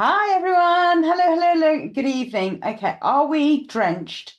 Hi everyone. Hello. Good evening. Okay, are we drenched?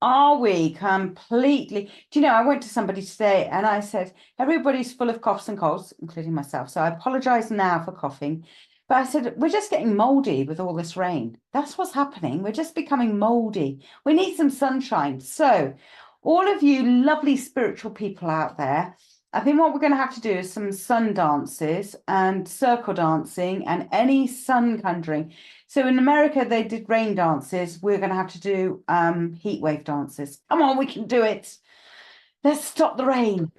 Are we completely? Do you know, I went to somebody today and I said, everybody's full of coughs and colds, including myself. So I apologize now for coughing. But I said, we're just getting moldy with all this rain. That's what's happening. We're just becoming moldy. We need some sunshine. So, all of you lovely spiritual people out there, I think what we're going to have to do is some sun dances and circle dancing and any sun conjuring. So in America, they did rain dances. We're going to have to do heat wave dances. Come on, we can do it. Let's stop the rain.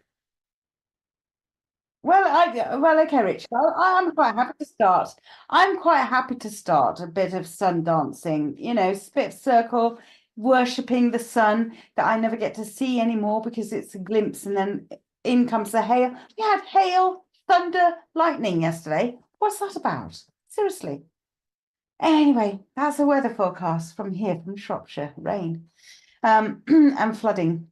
Okay, Rich. I'm quite happy to start. I'm quite happy to start a bit of sun dancing. You know, spit circle, worshipping the sun that I never get to see anymore because it's a glimpse, and then in comes the hail. We had hail, thunder, lightning yesterday. What's that about? Seriously. Anyway, that's the weather forecast from here, from Shropshire. Rain, and flooding.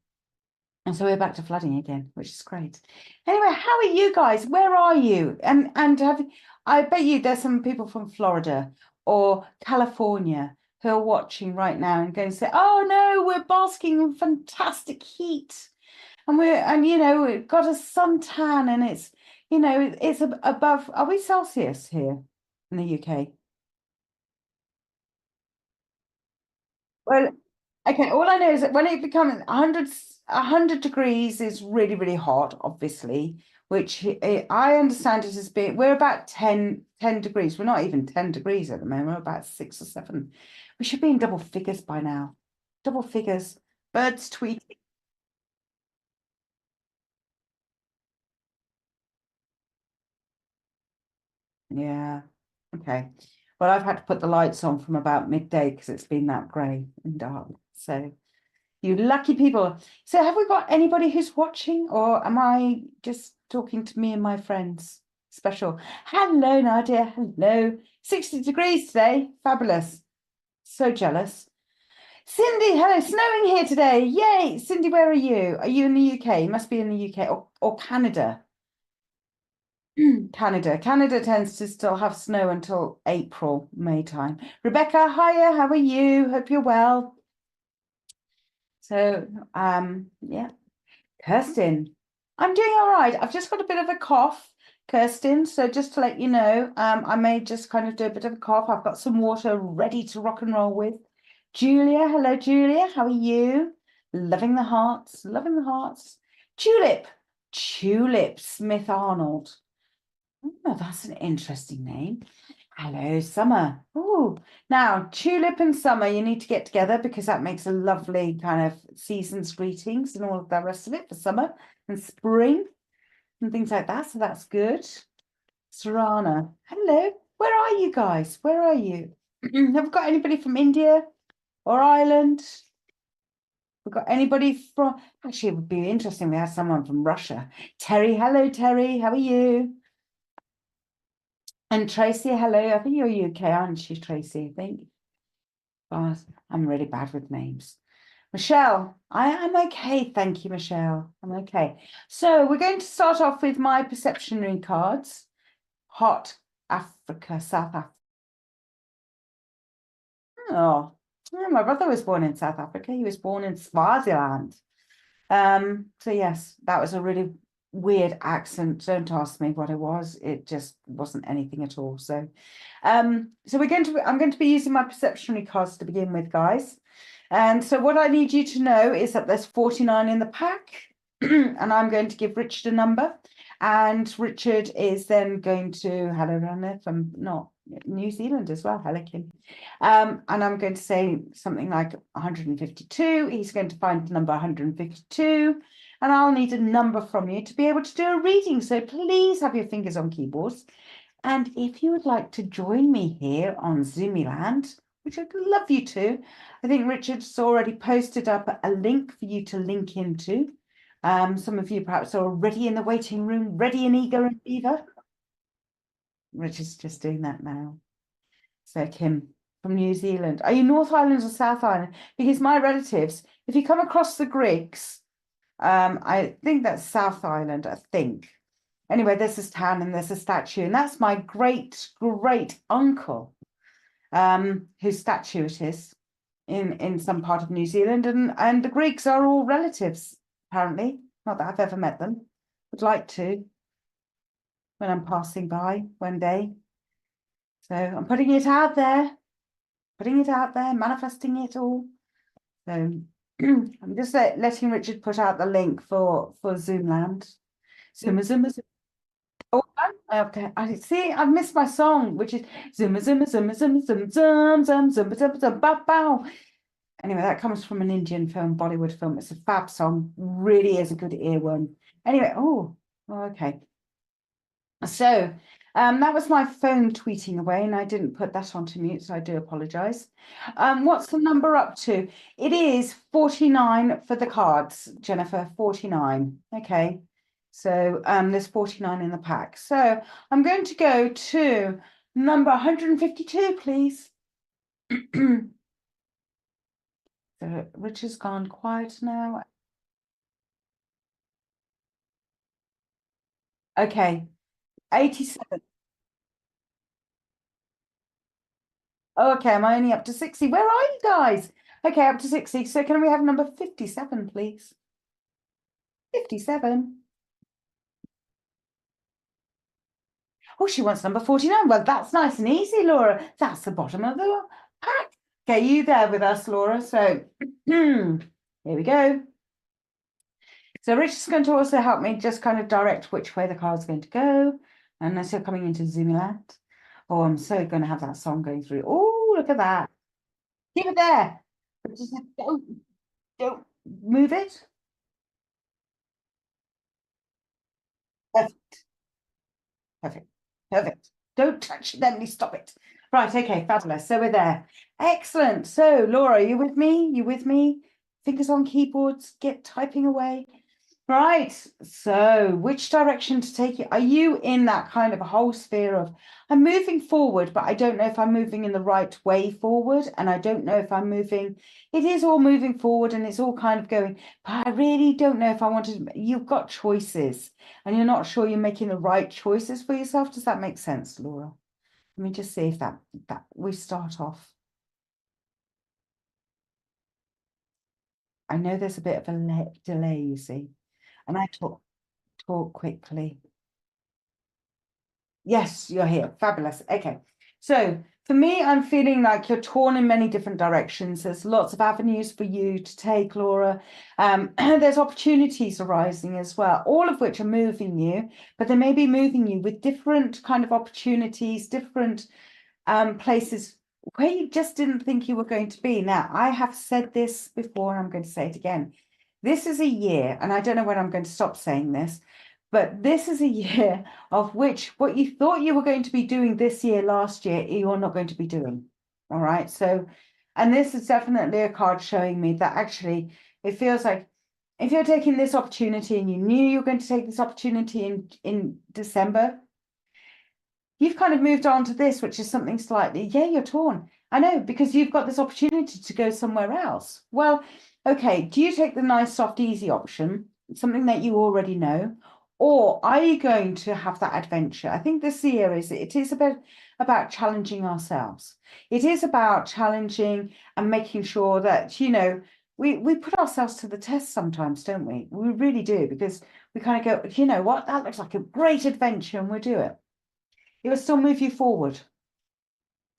And so we're back to flooding again, which is great. Anyway, how are you guys? Where are you? And I bet you there's some people from Florida or California who are watching right now and going to say, "Oh no, we're basking in fantastic heat, and we've got a suntan, and it's above. Are we Celsius here in the UK?" Well, okay, all I know is that when it becomes 100 degrees is really, really hot, obviously, which I understand it as being, we're about 10 degrees. We're not even 10 degrees at the moment, we're about 6 or 7. We should be in double figures by now. Double figures. Birds tweeting. Yeah. Okay. Well, I've had to put the lights on from about midday because it's been that grey and dark. So you lucky people. So have we got anybody who's watching, or am I just talking to me and my friends? Special. Hello, Nadia. Hello. 60 degrees today. Fabulous. So jealous. Cindy, hello. Snowing here today. Yay. Cindy, where are you? Are you in the UK? You must be in the UK or Canada. Canada. Canada tends to still have snow until April, May time. Rebecca, hiya. How are you? Hope you're well. So, yeah. Kirsten, I'm doing all right. I've just got a bit of a cough, Kirsten. So just to let you know, I may just kind of do a bit of a cough. I've got some water ready to rock and roll with. Julia, hello, Julia. How are you? Loving the hearts, loving the hearts. Tulip, Tulip Smith Arnold. Oh, that's an interesting name. Hello, Summer. Oh, now Tulip and Summer, you need to get together because that makes a lovely kind of season's greetings and all of the rest of it for summer and spring and things like that. So that's good. Sarana, hello. Where are you guys? Where are you? Have we got anybody from India or Ireland? We've got anybody from, actually, it would be interesting. We have someone from Russia. Terry, hello, Terry. How are you? And Tracy, hello. I think you're UK, aren't you, Tracy? I think. God, I'm really bad with names. Michelle, I am okay. Thank you, Michelle. I'm okay. So we're going to start off with my perception ring cards. Hot Africa, South Africa. Oh, my brother was born in South Africa. He was born in Swaziland. So yes, that was a really weird accent. Don't ask me what it was. It just wasn't anything at all. So, so I'm going to be using my perception cards to begin with, guys. And so what I need you to know is that there's 49 in the pack, and I'm going to give Richard a number. And Richard is then going to, hello around there from not New Zealand as well, hello Kim. And I'm going to say something like 152. He's going to find the number 152. And I'll need a number from you to be able to do a reading. So please have your fingers on keyboards. And if you would like to join me here on Zoomiland, which I'd love you to, I think Richard's already posted up a link for you to link into. Some of you perhaps are already in the waiting room, ready and eager and fever. Richard's just doing that now. So Kim from New Zealand. Are you North Island or South Island? Because my relatives, if you come across the Griggs, I think that's South Island, I think. Anyway, there's this town and there's a statue, and that's my great uncle. whose statue it is in some part of New Zealand, and the Greeks are all relatives, apparently. Not that I've ever met them. Would like to when I'm passing by one day. So I'm putting it out there, manifesting it all. So I'm just letting Richard put out the link for Zoomland. Zoom, zoom, zoom. Oh, okay. I see. I've missed my song, which is zoom, zoom, zoom, zoom, zoom, zoom, zoom, zoom, zoom, zoom, bow, bow. Anyway, that comes from an Indian film, Bollywood film. It's a fab song. Really is a good earworm. Anyway, okay. So that was my phone tweeting away, and I didn't put that onto mute, so I do apologize. What's the number up to? It is 49 for the cards, Jennifer, 49. Okay. So there's 49 in the pack. So I'm going to go to number 152, please. So Richard's gone quiet now. Okay, 87. Oh, okay, I'm only up to 60. Where are you guys? Okay, up to 60. So can we have number 57, please? 57. Oh, she wants number 49. Well, that's nice and easy, Laura. That's the bottom of the pack. Okay, you there with us, Laura. So here we go. So Richard's going to also help me just kind of direct which way the card's going to go. And so coming into Zoomiland. Oh, I'm so going to have that song going through. Oh, look at that. Keep it there. But just don't move it. Perfect. Perfect. Perfect. Don't touch it, let me stop it. Right, okay, fabulous. So we're there. Excellent. So Laura, are you with me? You with me? Fingers on keyboards, get typing away. Right. So which direction to take it? Are you in that kind of a whole sphere of I'm moving forward, but I don't know if I'm moving in the right way forward. And I don't know if I'm moving, it is all moving forward and it's all kind of going, but I really don't know if I want to, you've got choices and you're not sure you're making the right choices for yourself. Does that make sense, Laura? Let me just see if that we start off. I know there's a bit of a delay, you see, and I talk quickly. Yes, you're here. Fabulous. Okay. So for me, I'm feeling like you're torn in many different directions. There's lots of avenues for you to take, Laura. There's opportunities arising as well, all of which are moving you, but they may be moving you with different kind of opportunities, different places where you just didn't think you were going to be. Now, I have said this before, and I'm going to say it again. This is a year, and I don't know when I'm going to stop saying this, but this is a year of which what you thought you were going to be doing this year, last year, you're not going to be doing. All right. So, and this is definitely a card showing me that actually it feels like if you're taking this opportunity and you knew you were going to take this opportunity in December, you've kind of moved on to this, which is something slightly, yeah, you're torn. I know, because you've got this opportunity to go somewhere else. Well, okay, do you take the nice, soft, easy option, something that you already know, or are you going to have that adventure? I think this year it is a bit about challenging ourselves. It is about challenging and making sure that, we put ourselves to the test sometimes, don't we? We really do, because we kind of go, you know what, that looks like a great adventure, and we'll do it. It will still move you forward,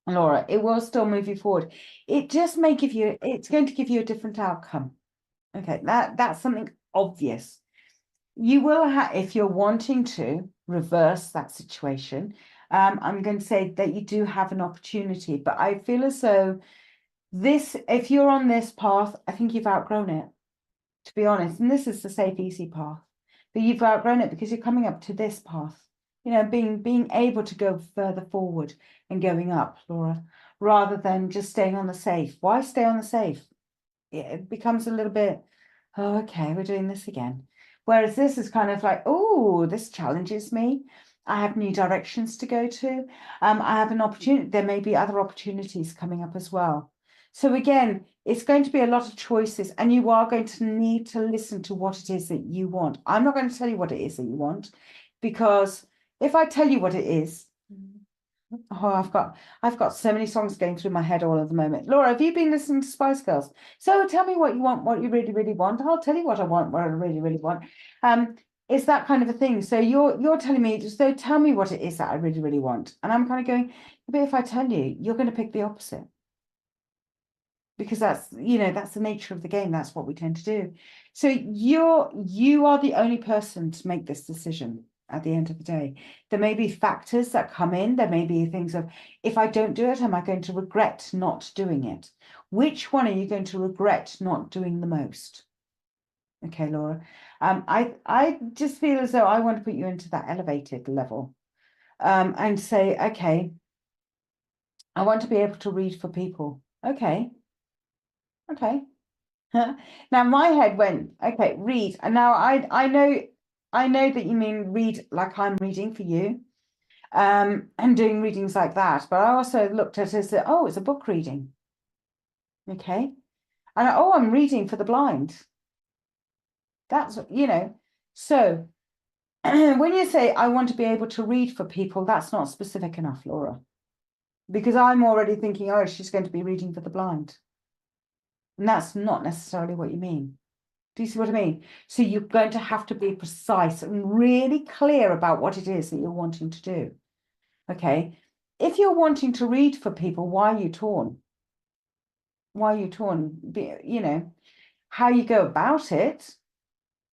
Laura. It will still move you forward. It just may give you, it's going to give you a different outcome. Okay, that's something obvious. You will have, if you're wanting to reverse that situation, I'm going to say that you do have an opportunity, but I feel as though if you're on this path, I think you've outgrown it, to be honest. And this is the safe, easy path, but you've outgrown it because you're coming up to this path. Being able to go further forward and going up, Laura, rather than just staying on the safe. Why stay on the safe? It becomes a little bit, oh, okay, we're doing this again. Whereas this is kind of like, oh, this challenges me. I have new directions to go to. I have an opportunity. There may be other opportunities coming up as well. So again, it's going to be a lot of choices, and you are going to need to listen to what it is that you want. I'm not going to tell you what it is that you want, because if I tell you what it is, Oh, I've got so many songs going through my head all at the moment. Laura, have you been listening to Spice Girls? So tell me what you want, what you really, really want. I'll tell you what I want, what I really, really want. It's that kind of a thing. So you're telling me, so tell me what it is that I really, really want. And I'm kind of going, but if I tell you, you're going to pick the opposite because that's the nature of the game. That's what we tend to do. So you are the only person to make this decision at the end of the day. There may be factors that come in. There may be things of, if I don't do it, am I going to regret not doing it? Which one are you going to regret not doing the most? Okay, Laura. I just feel as though I want to put you into that elevated level, and say, okay, I want to be able to read for people. Okay, okay. Now my head went, okay, read. And now I know that you mean read like I'm reading for you, and doing readings like that. But I also looked at it as, oh, it's a book reading. Okay. And oh, I'm reading for the blind. That's, so when you say I want to be able to read for people, that's not specific enough, Laura, because I'm already thinking, oh, she's going to be reading for the blind. And that's not necessarily what you mean. Do you see what I mean? So you're going to have to be precise and really clear about what it is that you're wanting to do. Okay. If you're wanting to read for people, why are you torn? Why are you torn? How you go about it.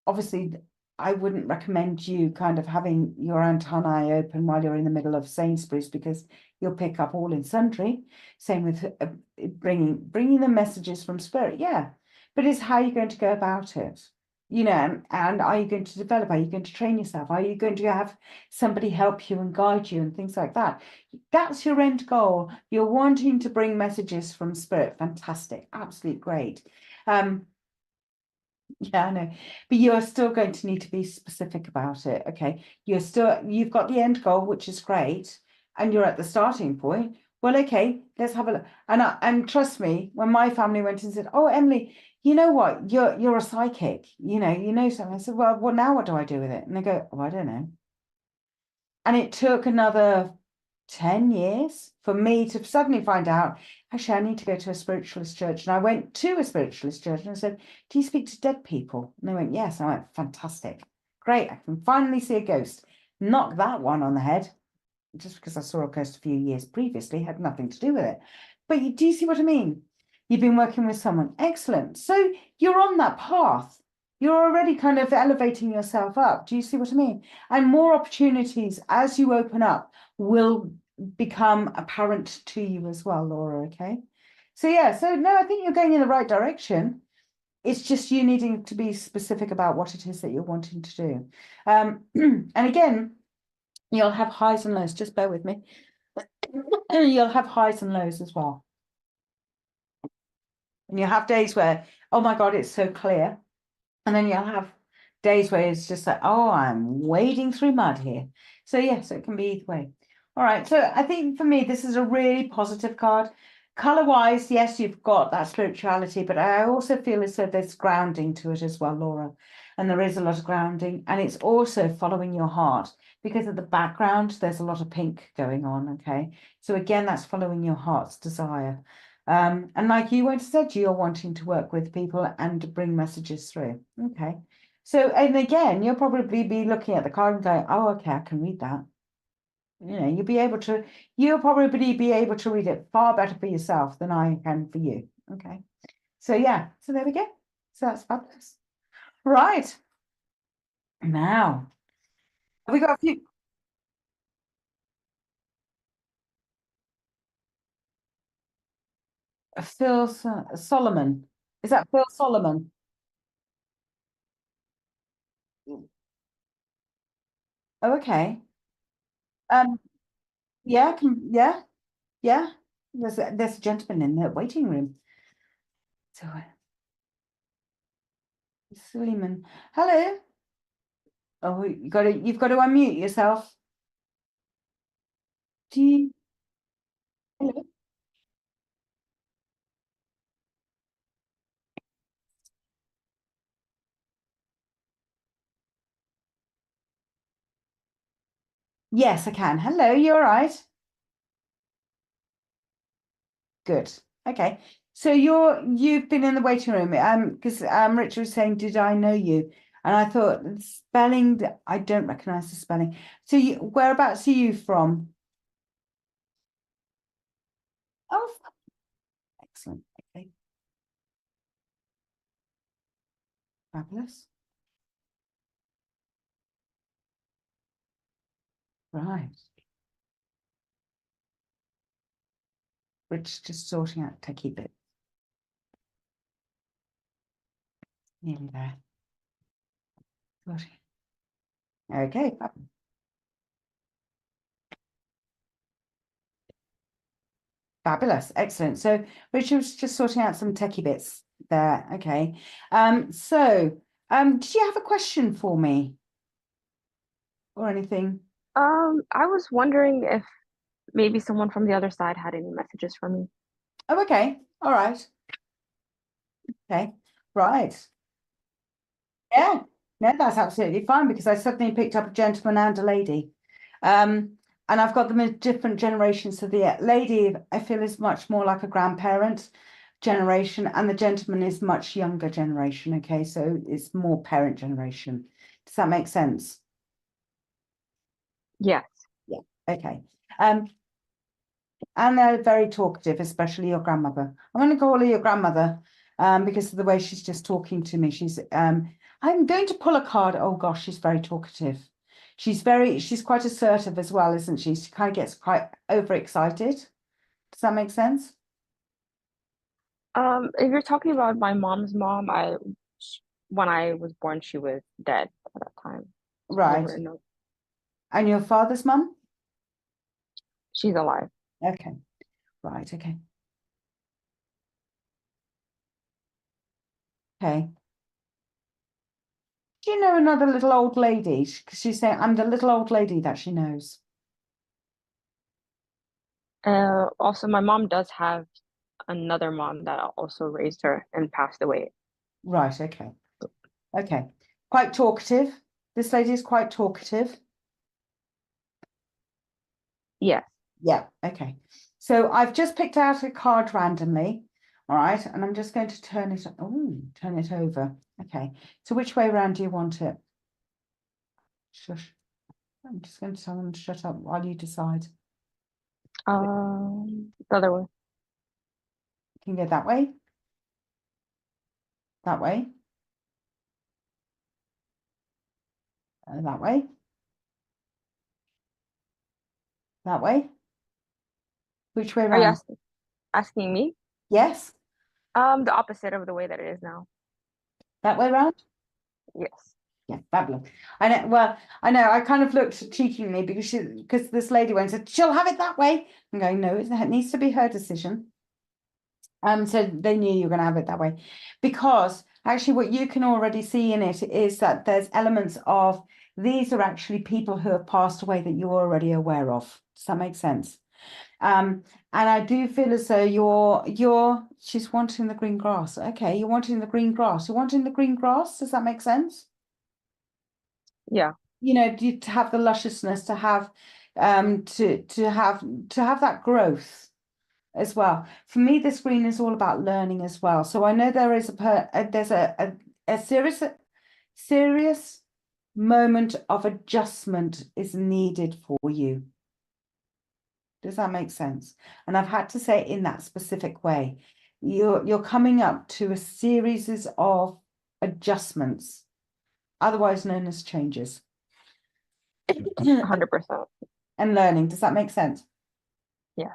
Obviously, I wouldn't recommend you kind of having your antennae open while you're in the middle of Sainsbury's because you'll pick up all in sundry. Same with bringing the messages from spirit. Yeah, but it's how you're going to go about it. And are you going to develop? Are you going to train yourself? Are you going to have somebody help you and guide you and things like that? That's your end goal. You're wanting to bring messages from spirit. Fantastic. Absolutely great. Yeah, I know. But you're still going to need to be specific about it. Okay. You've got the end goal, which is great, and you're at the starting point. Well, okay, let's have a look. And trust me, when my family went and said, "Oh, Emily, you know what? You're a psychic. You know something." I said, "Well, now what do I do with it?" And they go, "Oh, I don't know." And it took another 10 years for me to suddenly find out, actually, I need to go to a spiritualist church. And I went to a spiritualist church and I said, "Do you speak to dead people?" And they went, "Yes." And I went, "Fantastic. Great. I can finally see a ghost." Knock that one on the head. Just because I saw a ghost a few years previously had nothing to do with it. But do you see what I mean? You've been working with someone. Excellent. So you're on that path. You're already kind of elevating yourself up. Do you see what I mean? And more opportunities as you open up will become apparent to you as well, Laura. Okay. So yeah, so no, I think you're going in the right direction. It's just you needing to be specific about what it is that you're wanting to do. And again, you'll have highs and lows. Just bear with me. You'll have highs and lows as well. And you'll have days where, oh my God, it's so clear. And then you'll have days where it's just like, oh, I'm wading through mud here. So yes, it can be either way. All right. So I think for me, this is a really positive card. Color wise, yes, you've got that spirituality, but I also feel as though there's grounding to it as well, Laura. And there is a lot of grounding, and it's also following your heart because of the background, there's a lot of pink going on. Okay. So again, that's following your heart's desire. And like you once said, you're wanting to work with people and bring messages through. Okay. So, and again, you'll probably be looking at the card and going, oh, okay, I can read that. You'll probably be able to read it far better for yourself than I can for you. Okay. So yeah, so there we go. So that's fabulous. Right. Now, have we got a few? Solomon. Is that Phil Solomon? Oh, okay. Um, yeah, yeah, yeah. There's a gentleman in the waiting room. So, Suleiman. Hello. Oh, you've got to unmute yourself. Do you? Hello? Yes, I can. Hello, you all right? Good. Okay. So you've been in the waiting room, because Richard was saying, did I know you? And I thought spelling, I don't recognize the spelling. So whereabouts are you from? Oh, excellent. Okay. Fabulous. Right. Rich just sorting out techie bit. Nearly there. Sorting. Okay. Fabulous. Excellent. So Richard was just sorting out some techie bits there. Okay. Did you have a question for me or anything? I was wondering if maybe someone from the other side had any messages for me. Oh, okay. All right. Okay. Right. Yeah. No, that's absolutely fine because I suddenly picked up a gentleman and a lady. And I've got them in different generations. So the lady, I feel, is much more like a grandparent generation, and the gentleman is much younger generation. Okay. So it's more parent generation. Does that make sense? Yes. Yeah. Okay. Um, and they're very talkative, especially your grandmother. I'm going to call her your grandmother, because of the way she's just talking to me. I'm going to pull a card. Oh gosh, she's very talkative. She's quite assertive as well, isn't she? She kind of gets quite overexcited. Does that make sense? If you're talking about my mom's mom, when I was born, she was dead at that time. So I Right. wouldn't know. And your father's mum? She's alive. Okay. Right. Okay. Okay. Do you know another little old lady? Because she's saying, I'm the little old lady that she knows. Also, my mom does have another mom that also raised her and passed away. Right. Okay. Okay. Quite talkative. This lady is quite talkative. Yes. Yeah. Okay. So I've just picked out a card randomly. All right. And I'm just going to turn it over. Okay. So which way around do you want it? Shush. I'm just going to tell them to shut up while you decide. The other one. You can go that way, that way, that way. Which way Are you around? asking me? Yes. The opposite of the way that it is now. That way around? Yes. Yeah, fabulous. I know. Well, I know. I kind of looked cheekingly because this lady went and said she'll have it that way. I'm going, no, it needs to be her decision. So they knew you were going to have it that way, because actually, what you can already see in it is that there's elements of these are actually people who have passed away that you're already aware of. Does that make sense? And I do feel as though she's wanting the green grass. Okay, you're wanting the green grass. You're wanting the green grass. Does that make sense? Yeah. To have the lusciousness, to have to have that growth as well. For me, this green is all about learning as well. So I know there is there's a serious moment of adjustment is needed for you. Does that make sense? And I've had to say it in that specific way. You're coming up to a series of adjustments, otherwise known as changes. 100%. And learning. Does that make sense? Yes.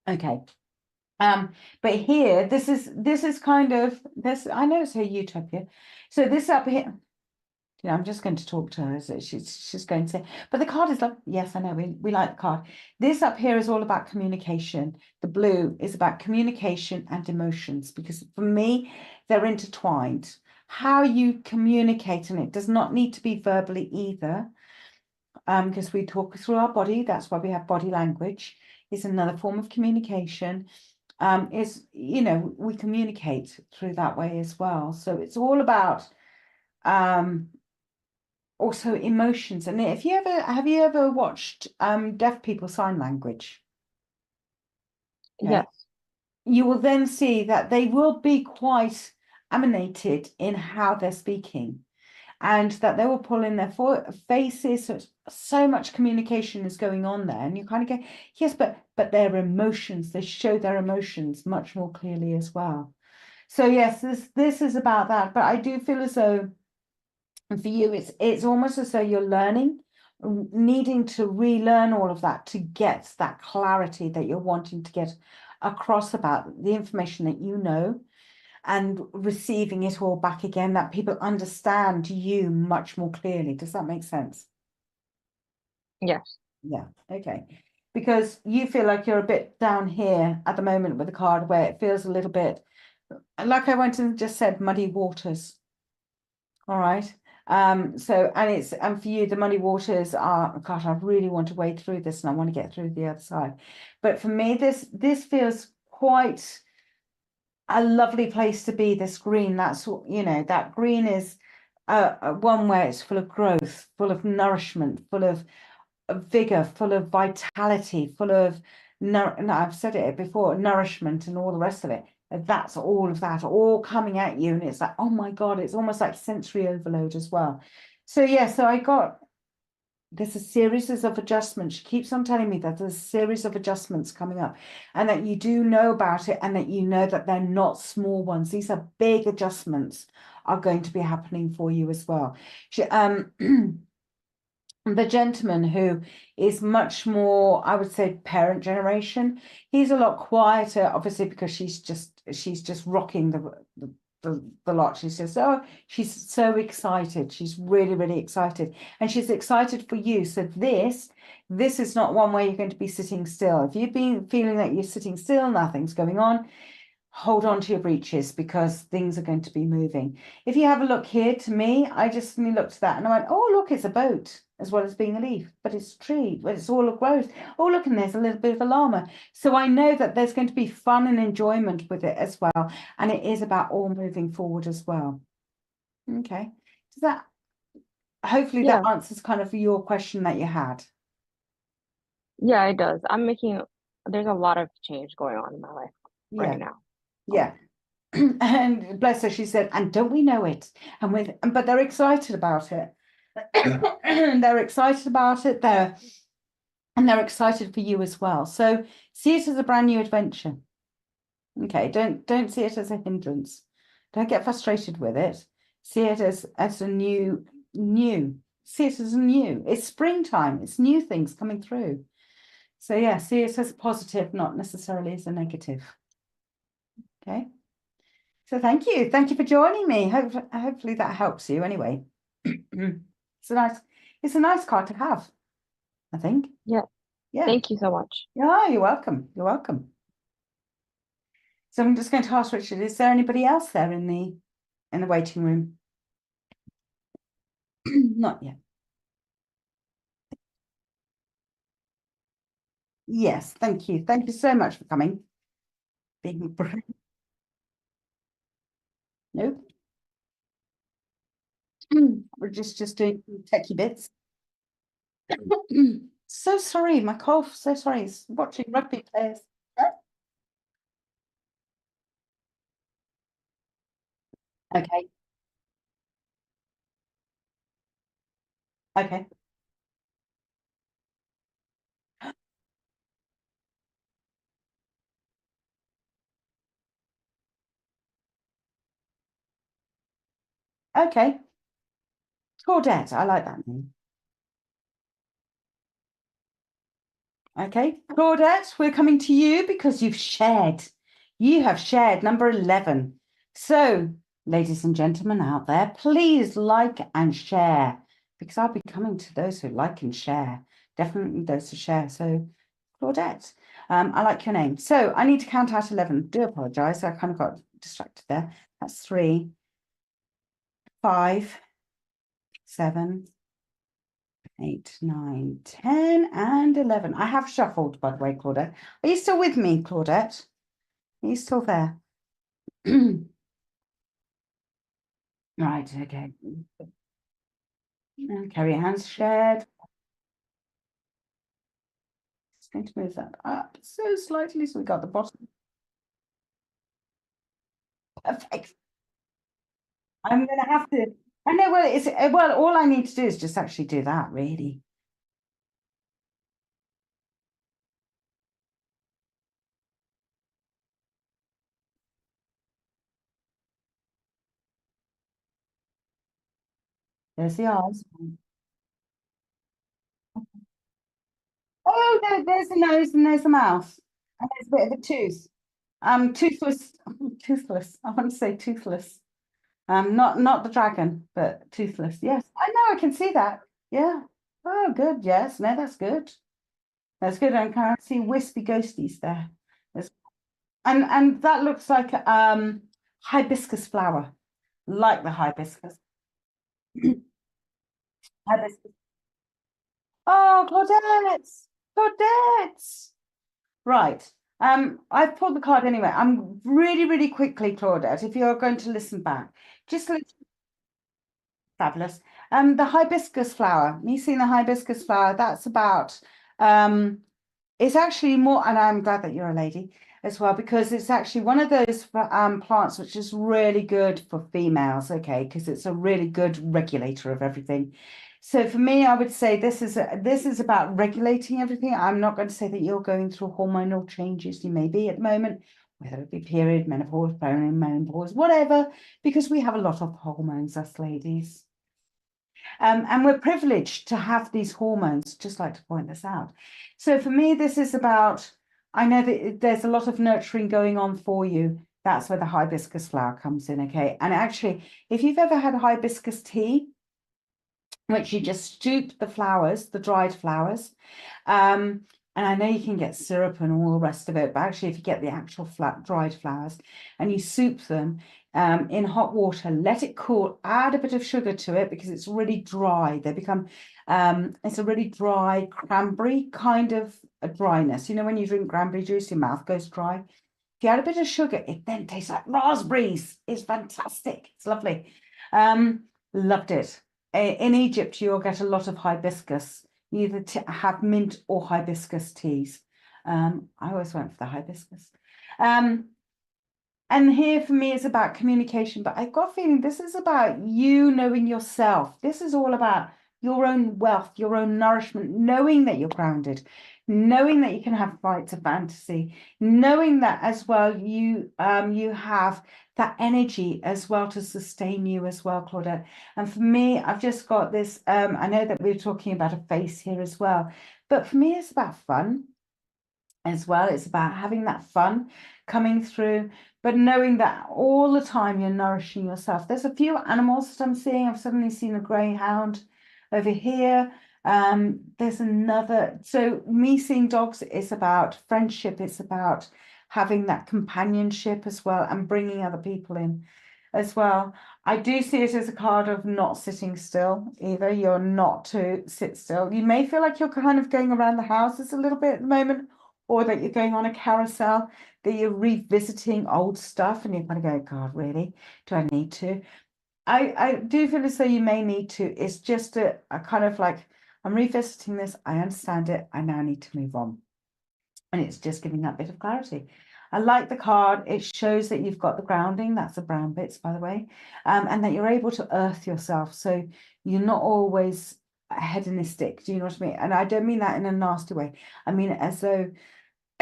Okay. But here, this is kind of this. I know it's her utopia. So this up here, I'm just going to talk to her. So she's going to say, but the card is like, yes, I know, we like the card. This up here is all about communication. The blue is about communication and emotions, because for me, they're intertwined. How you communicate, and it does not need to be verbally either, because we talk through our body. That's why we have body language. Is another form of communication. We communicate through that way as well. So it's all about also emotions. And if you ever have you ever watched deaf people sign language? Okay. Yes. You will then see that they will be quite animated in how they're speaking, and that they will pull in their faces. So much communication is going on there, and you kind of go, yes, but their emotions, they show their emotions much more clearly as well. So yes, this is about that. But I do feel as though, and for you, it's almost as though you're learning, needing to relearn all of that to get that clarity that you're wanting to get across about the information that you know, and receiving it all back again, that people understand you much more clearly. Does that make sense? Yes. Yeah, okay. Because you feel like you're a bit down here at the moment with the card, where it feels a little bit like I went and just said muddy waters. All right. So and for you, the muddy waters are, gosh, I really want to wade through this and I want to get through the other side. But for me, this feels quite a lovely place to be. This green, that's that green is one where it's full of growth, full of nourishment, full of vigor, full of vitality, full of no, I've said it before, nourishment and all the rest of it. That's all of that all coming at you, and it's like, oh my God, it's almost like sensory overload as well. So yeah, so I got there's a series of adjustments. She keeps on telling me that there's a series of adjustments coming up, and that you do know about it, and that you know that they're not small ones. These are big adjustments are going to be happening for you as well. She, the gentleman who is much more, I would say, parent generation, he's a lot quieter, obviously, because she's just rocking the lot. She's so excited. She's really, really excited. And she's excited for you. So this is not one where you're going to be sitting still. If you've been feeling that you're sitting still, nothing's going on, hold on to your breeches, because things are going to be moving. If you have a look here, to me, I just looked at that and I went, oh, look, it's a boat as well as being a leaf, but it's a tree, but it's all a growth. Oh, look, and there's a little bit of a llama. So I know that there's going to be fun and enjoyment with it as well. And it is about all moving forward as well. Okay. Does that, hopefully that Yeah. answers kind of your question that you had. Yeah, it does. There's a lot of change going on in my life right Yeah. now. Yeah. And bless her, she said, and don't we know it? But they're excited about it. They're excited about it. They're excited for you as well. So see it as a brand new adventure. Okay, don't see it as a hindrance. Don't get frustrated with it. See it as a new. See it as a new. It's springtime. It's new things coming through. So yeah, see it as a positive, not necessarily as a negative. Okay. So thank you for joining me. Hopefully that helps you anyway. It's a nice, it's a nice card to have, I think. Yeah. Yeah. Thank you so much. Yeah, you're welcome. You're welcome. So I'm just going to ask Richard, is there anybody else there in the waiting room? Not yet. Yes, thank you. Thank you so much for coming. Being brave. Nope. We're just doing techie bits. So sorry, my cough. So sorry. It's watching rugby players. Okay. Okay. Okay. Claudette, I like that name. Okay, Claudette, we're coming to you because you've shared. You have shared number 11. So, ladies and gentlemen out there, please like and share, because I'll be coming to those who like and share. Definitely those who share. So, Claudette, I like your name. So, I need to count out 11. Do apologize. I kind of got distracted there. That's 3, 5, 7, 8, 9, 10, and 11. I have shuffled, by the way, Claudette. Are you still with me, Claudette? Are you still there? Right, okay. And carry your hands shared. Just going to move that up so slightly so we got the bottom. Perfect. I'm going to have to. I know. Well, it's well. All I need to do is just actually do that. Really. There's the eyes. Oh, there's the nose and there's the mouth. And there's a bit of a tooth. Toothless, toothless. I want to say toothless. Not the dragon, but toothless. Yes, I know. I can see that. Yeah. Oh, good. Yes. No, that's good. That's good. I can see wispy ghosties there. There's, and that looks like hibiscus flower, like the hibiscus. Hibiscus. Oh, Claudette, Claudette. Right. I've pulled the card anyway. I'm really, really quickly, Claudette, if you're going to listen back. Just let fabulous. The hibiscus flower, me seeing the hibiscus flower, that's about it's actually more, and I'm glad that you're a lady as well, because it's actually one of those plants which is really good for females, okay, because it's a really good regulator of everything. So for me, I would say this is about regulating everything. I'm not going to say that you're going through hormonal changes. You may be at the moment, whether it be period, menopause, perimenopause, whatever, because we have a lot of hormones, us ladies. And we're privileged to have these hormones, just like to point this out. So for me, this is about, I know that there's a lot of nurturing going on for you. That's where the hibiscus flower comes in, okay? And actually, if you've ever had hibiscus tea, which you just steep the flowers, the dried flowers, and I know you can get syrup and all the rest of it, but actually, if you get the actual dried flowers and you soup them in hot water, let it cool, add a bit of sugar to it because it's really dry. They become, it's a really dry cranberry kind of a dryness. You know, when you drink cranberry juice, your mouth goes dry. If you add a bit of sugar, it then tastes like raspberries. It's fantastic. It's lovely. Loved it. In Egypt, you'll get a lot of hibiscus. You either have mint or hibiscus teas. I always went for the hibiscus. And here for me is about communication, but I've got a feeling this is about you knowing yourself. This is all about your own wealth, your own nourishment, knowing that you're grounded, knowing that you can have flights of fantasy, knowing that as well you have that energy as well to sustain you as well, Claudette. And for me, I've just got this, I know that we're talking about a face here as well, but for me, it's about fun as well. It's about having that fun coming through, but knowing that all the time you're nourishing yourself. There's a few animals that I'm seeing. I've suddenly seen a greyhound over here. There's another. So me seeing dogs is about friendship. It's about having that companionship as well and bringing other people in as well. I do see it as a card of not sitting still either. You're not to sit still. You may feel like you're kind of going around the houses a little bit at the moment, or that you're going on a carousel, that you're revisiting old stuff and you're kind of going, God, really? Do I need to? I do feel as though you may need to. It's just a kind of like, I'm revisiting this. I understand it. I now need to move on. And it's just giving that bit of clarity. I like the card. It shows that you've got the grounding. That's the brown bits, by the way. And that you're able to earth yourself. So you're not always hedonistic. Do you know what I mean? And I don't mean that in a nasty way. I mean it as though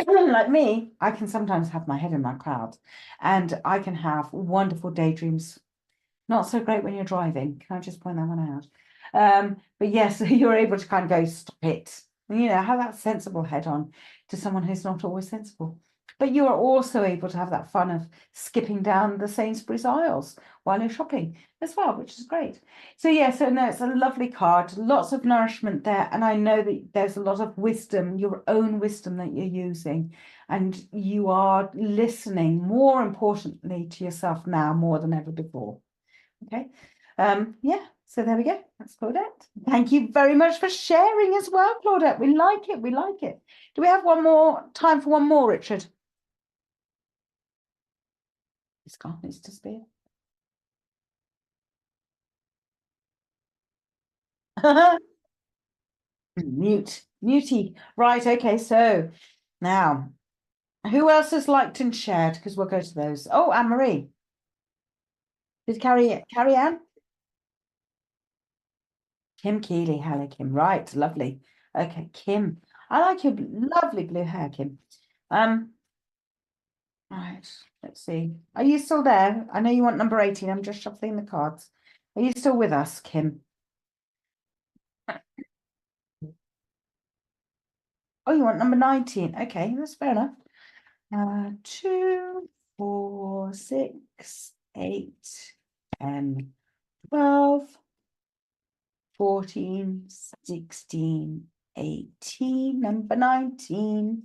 like me, I can sometimes have my head in my clouds and I can have wonderful daydreams. Not so great when you're driving. Can I just point that one out? But yes, you're able to kind of go, stop it. And, you know, have that sensible head on to someone who's not always sensible. But you are also able to have that fun of skipping down the Sainsbury's aisles while you're shopping as well, which is great. So yeah, so no, it's a lovely card, lots of nourishment there. And I know that there's a lot of wisdom, your own wisdom that you're using. And you are listening, more importantly, to yourself now more than ever before. Okay. Yeah, so there we go. That's Claudette. Thank you very much for sharing as well, Claudette. We like it. We like it. Do we have one more time for one more, Richard? His car needs to spare. Muty. Right, okay, so now who else has liked and shared? Because we'll go to those. Oh, Anne-Marie. Did Carrie Ann? Kim Keeley. Hello, Kim. Right, lovely. Okay, Kim. I like your lovely blue hair, Kim. Right, let's see. Are you still there? I know you want number 18. I'm just shuffling the cards. Are you still with us, Kim? Oh, you want number 19. Okay, that's fair enough. 2, 4, 6, 8, 10, 12, 14, 16, 18, number 19.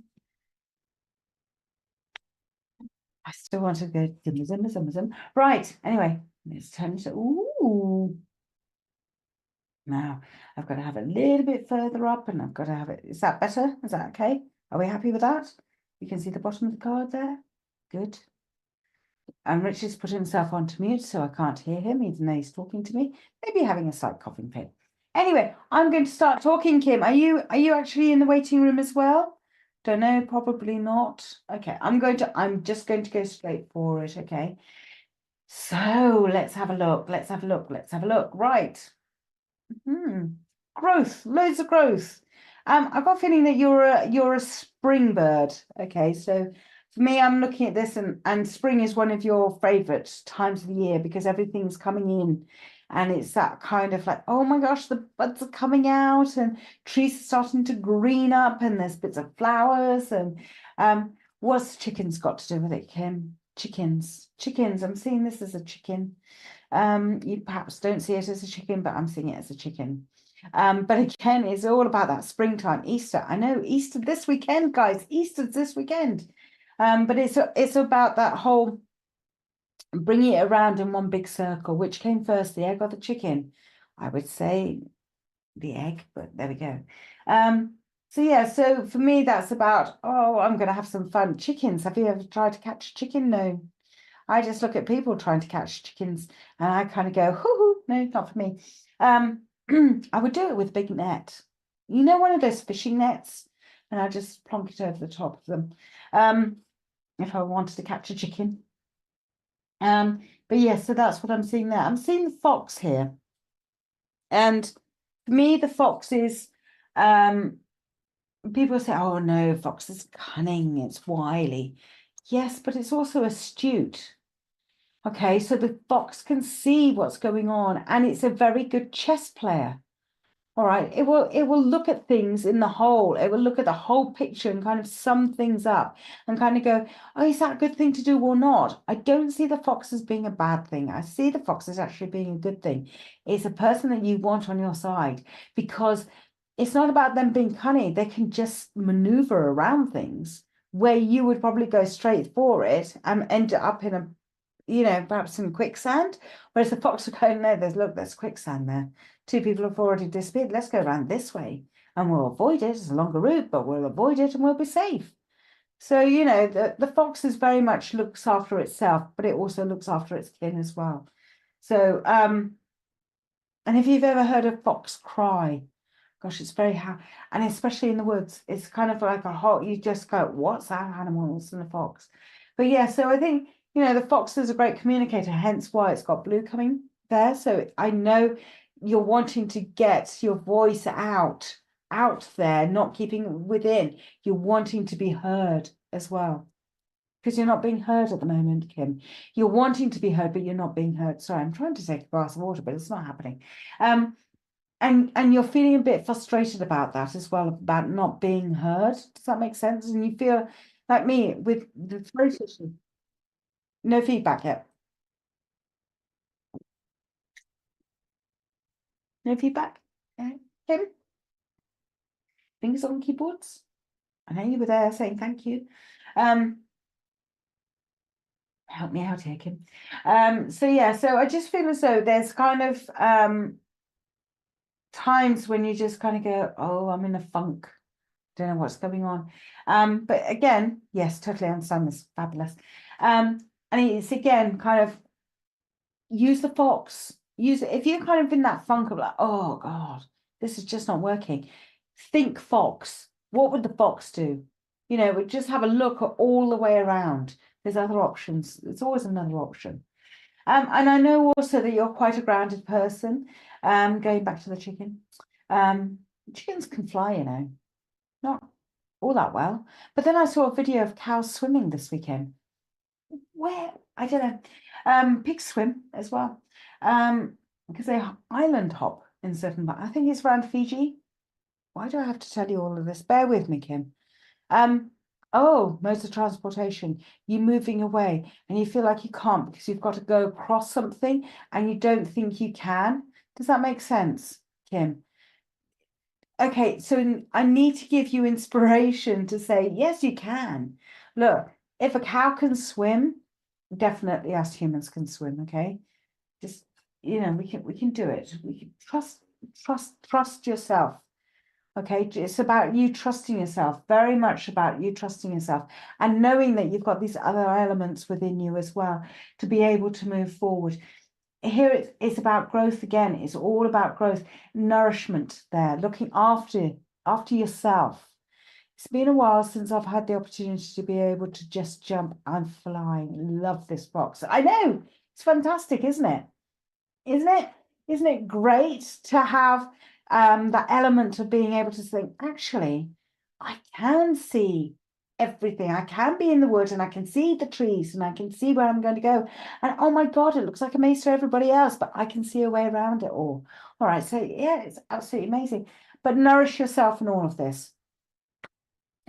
I still want to go dim. Right, anyway, let's turn to, ooh. Now, I've got to have it a little bit further up and I've got to have it, is that better? Is that okay? Are we happy with that? You can see the bottom of the card there. Good. And Richard's put himself onto mute, so I can't hear him, even though he's talking to me. Maybe having a slight coughing fit. Anyway, I'm going to start talking, Kim. Are you actually in the waiting room as well? Don't know, probably not. Okay, I'm just going to go straight for it, okay? So let's have a look. Right. Growth, loads of growth. I've got a feeling that you're a spring bird. Okay, so for me, I'm looking at this and spring is one of your favorite times of the year because everything's coming in and it's that kind of like, oh my gosh, the buds are coming out and trees are starting to green up and there's bits of flowers and what's chickens got to do with it, Kim? Chickens. I'm seeing this as a chicken. You perhaps don't see it as a chicken, but I'm seeing it as a chicken. But again, it's all about that springtime, Easter. I know Easter this weekend, guys. Easter's this weekend. But it's about that whole bringing it around in one big circle. Which came first, the egg or the chicken? I would say the egg, but there we go. So yeah, so for me, that's about, oh, I'm going to have some fun. Chickens. Have you ever tried to catch a chicken? No. I just look at people trying to catch chickens and I kind of go, hoo, no, not for me. I would do it with a big net. You know, one of those fishing nets, and I just plonk it over the top of them. If I wanted to catch a chicken. But yeah, so that's what I'm seeing there. I'm seeing the fox here. And for me, the fox is, people say, oh no, fox is cunning, it's wily. Yes, but it's also astute. Okay, so the fox can see what's going on and it's a very good chess player. All right, it will look at things in the whole. It will look at the whole picture and kind of sum things up and kind of go, oh, is that a good thing to do or not? I don't see the fox as being a bad thing. I see the fox as actually being a good thing. It's a person that you want on your side because it's not about them being cunning. They can just maneuver around things where you would probably go straight for it and end up in a perhaps some quicksand. Whereas the fox would go, no, there's quicksand there. 2 people have already disappeared. Let's go around this way and we'll avoid it. It's a longer route, but we'll avoid it and we'll be safe. So, the fox is very much looks after itself, but it also looks after its kin as well. So, and if you've ever heard a fox cry, gosh, it's very and especially in the woods, it's kind of like you just go, what's that animal? It's in a fox. But yeah, so I think, the fox is a great communicator, hence why it's got blue coming there. So I know you're wanting to get your voice out there, not keeping within. You're wanting to be heard as well. Because you're not being heard at the moment, Kim. You're wanting to be heard, but you're not being heard. Sorry, I'm trying to take a glass of water, but it's not happening. And you're feeling a bit frustrated about that as well, about not being heard. Does that make sense? And you feel like me with the throat issue. No feedback yet. No feedback. Okay. Kim, fingers on keyboards. I know you were there saying thank you. Help me out here, Kim. So yeah, so I just feel as though there's kind of times when you just kind of go, oh, I'm in a funk. Don't know what's going on. But again, yes, totally understand this. Fabulous. And it's again kind of use the fox. Use it if you're kind of in that funk of like, oh God, this is just not working. think fox. What would the fox do? You know, we just have a look at all the way around. There's other options. There's always another option. And I know also that you're quite a grounded person. Going back to the chicken. Chickens can fly, you know, not all that well. But then I saw a video of cows swimming this weekend. Where? I don't know. Pigs swim as well. Because they island hop in certain, I think it's around Fiji. Why do I have to tell you all of this? Bear with me, Kim. Oh, modes of transportation. You're moving away and you feel like you can't because you've got to go across something and you don't think you can. Does that make sense, Kim? Okay, so I need to give you inspiration to say, yes, you can. Look, if a cow can swim, definitely us humans can swim, okay? Just, you know, we can do it. We can trust yourself. Okay, it's about you trusting yourself, very much about you trusting yourself and knowing that you've got these other elements within you as well to be able to move forward. Here it's about growth again. It's all about growth, nourishment there, looking after yourself. It's been a while since I've had the opportunity to be able to just jump and fly. Love this box. I know, it's fantastic, isn't it? Isn't it? Isn't it great to have that element of being able to think, actually, I can see everything. I can be in the woods and I can see the trees and I can see where I'm going to go. And oh my God, it looks like a maze to everybody else, but I can see a way around it all. All right, so yeah, it's absolutely amazing. But nourish yourself in all of this.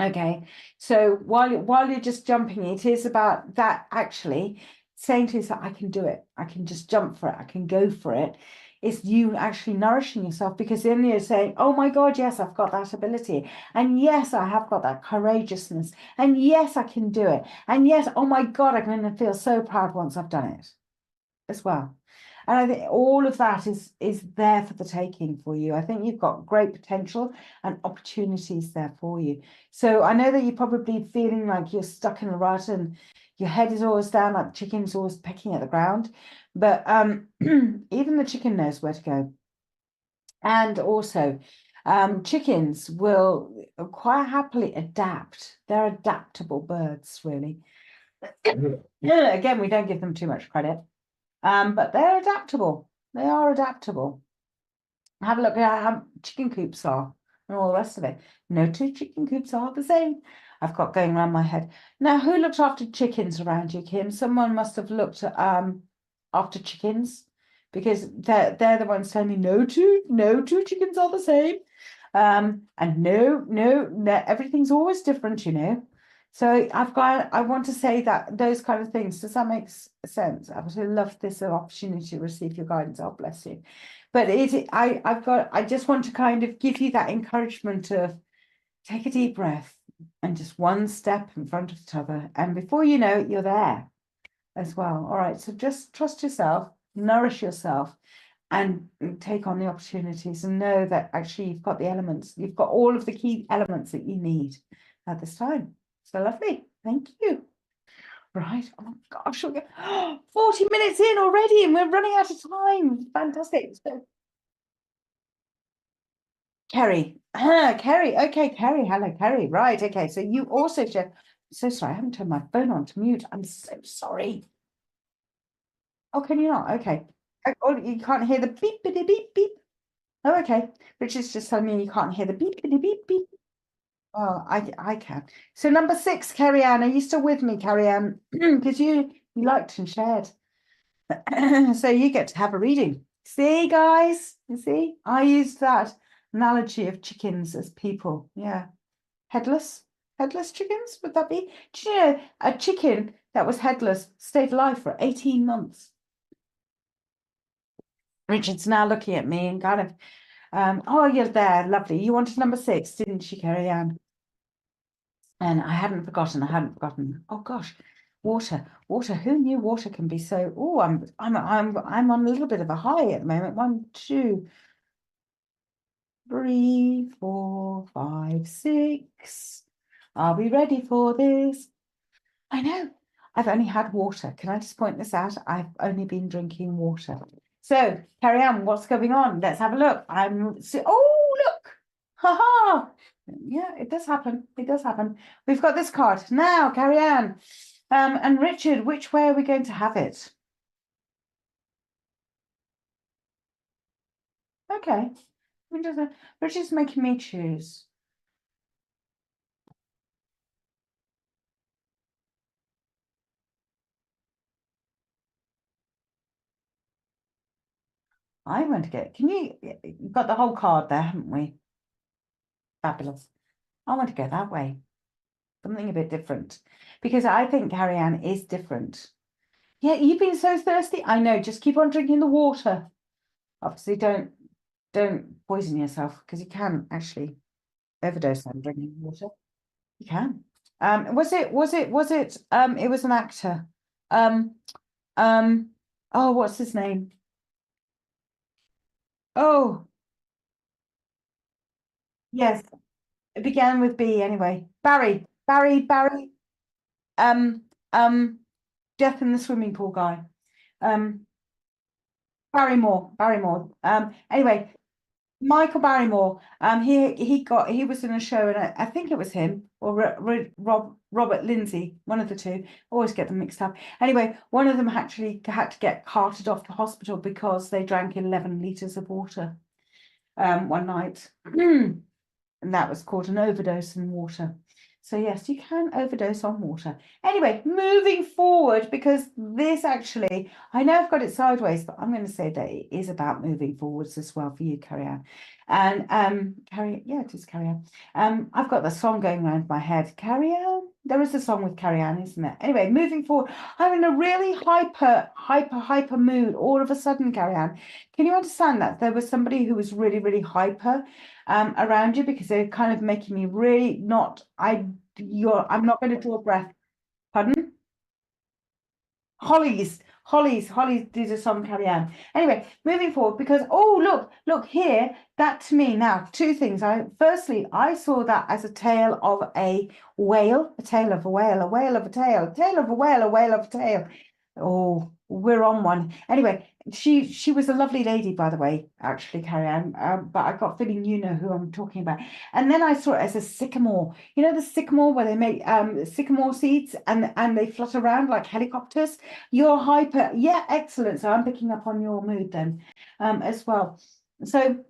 Okay, so while you're just jumping, it is about that actually saying to yourself, I can do it. I can just jump for it. I can go for it. It's you actually nourishing yourself because then you're saying, oh my God, yes, I've got that ability. And yes, I have got that courageousness. And yes, I can do it. And yes, oh my God, I'm going to feel so proud once I've done it as well. And I think all of that is there for the taking for you. I think you've got great potential and opportunities there for you. So I know that you're probably feeling like you're stuck in a rut and your head is always down, like the chicken's always pecking at the ground. But even the chicken knows where to go. And also, chickens will quite happily adapt. They're adaptable birds, really. Again, we don't give them too much credit. But they're adaptable. They are adaptable. Have a look at how chicken coops are and all the rest of it. No two chicken coops are the same. I've got going around my head. Now, who looked after chickens around you, Kim? Someone must have looked after chickens because they're the ones telling me no two chickens are the same. And no, everything's always different, you know. So I want to say that those kind of things, does that make sense? I would love this opportunity to receive your guidance. Oh, bless you. But I just want to kind of give you that encouragement of take a deep breath and just one step in front of the other. And before you know it, you're there as well. All right. So just trust yourself, nourish yourself, and take on the opportunities and know that actually you've got the elements, you've got all of the key elements that you need at this time. So lovely. Thank you. Right. Oh my gosh, 40 minutes in already and we're running out of time. Fantastic. So, Kerry. Kerry. Okay, Kerry. Hello, Kerry. Right. Okay. So you also share. So sorry, I haven't turned my phone on to mute. I'm so sorry. Oh, can you not? Okay. Oh, you can't hear the beep, beep, beep, beep. Oh, okay. Richard's just telling me you can't hear the beep, beep, beep, beep. Oh, I can. So number 6, Carrie Ann, are you still with me, Carrie Ann? Because you liked and shared. So you get to have a reading. See, guys? You see? I used that analogy of chickens as people. Yeah. Headless chickens, would that be? Do you know a chicken that was headless stayed alive for 18 months? Richard's now looking at me and kind of, oh, you're there, lovely. You wanted number 6, didn't you, Carrie Ann? And I hadn't forgotten. Oh gosh, water. Who knew water can be so? Oh, I'm on a little bit of a high at the moment. 1, 2, 3, 4, 5, 6. Are we ready for this? I know. I've only had water. Can I just point this out? I've only been drinking water. So, carry on. What's going on? Let's have a look. Oh, look. Ha ha. Yeah, it does happen. It does happen. We've got this card now. Carry on. And Richard, which way are we going to have it? Okay. Richard's making me choose. I want to get. Can you? You've got the whole card there, haven't we? Fabulous. I want to go that way. Something a bit different, because I think Carrie Ann is different. Yeah, you've been so thirsty. I know. Just keep on drinking the water. Obviously, don't poison yourself, because you can actually overdose on drinking water. You can. It was an actor. Um, oh, what's his name? Oh, yes. It began with B anyway. Barry. Um, um, Death in the Swimming Pool guy. Um, Barrymore. Anyway, Michael Barrymore. He was in a show, and I think it was him or Robert Lindsay, one of the two. Always get them mixed up. Anyway, one of them actually had to get carted off to hospital because they drank 11 liters of water one night. And that was called an overdose in water. So yes, you can overdose on water. Anyway, moving forward, because this actually, I know I've got it sideways, but I'm going to say that it is about moving forwards as well for you, Carrie Ann. And it is Carrie Ann. I've got the song going around my head. Carrie Ann. There is a song with Carrie Ann, isn't there? Anyway, moving forward, I'm in a really hyper mood all of a sudden, Carrie Ann. Can you understand that? There was somebody who was really, really hyper around you, because they're kind of making me really not. I'm not going to draw a breath. Pardon? Hollies did a song, Carrie Ann. Anyway, moving forward, because look here, that to me now, two things. I saw that as a tale of a whale, a tale of a whale, a whale of a tale, a tale of a whale, a whale of a tale. Oh, we're on one. Anyway, she was a lovely lady, by the way, actually, Carrie Ann. But I got a feeling you know who I'm talking about. And then I saw it as a sycamore. You know the sycamore where they make sycamore seeds and they flutter around like helicopters. You're hyper, yeah, excellent. So I'm picking up on your mood then, as well. So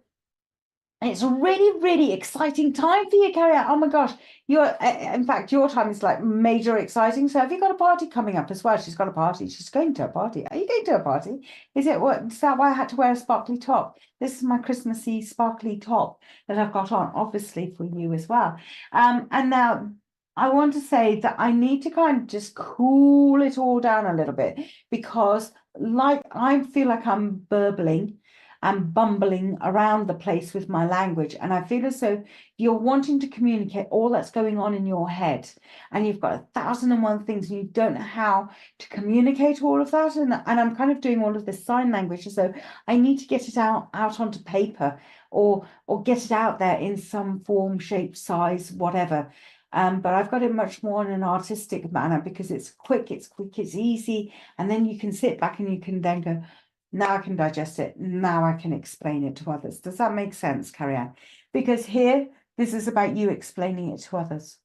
it's a really, really exciting time for you, Carrie Ann. Oh my gosh, in fact, your time is like major exciting. So have you got a party coming up as well? She's got a party. She's going to a party. Are you going to a party? Is that why I had to wear a sparkly top? This is my Christmassy sparkly top that I've got on, obviously for you as well. And now I want to say that I need to kind of just cool it all down a little bit, because like I feel like I'm burbling and bumbling around the place with my language. And I feel as though you're wanting to communicate all that's going on in your head, and you've got 1,001 things, and you don't know how to communicate all of that. And I'm kind of doing all of this sign language, so I need to get it out onto paper, or get it out there in some form, shape, size, whatever. But I've got it much more in an artistic manner, because it's quick, it's easy, and then you can sit back and you can then go, now I can digest it. Now I can explain it to others. Does that make sense, Carrie Ann? Because here, this is about you explaining it to others.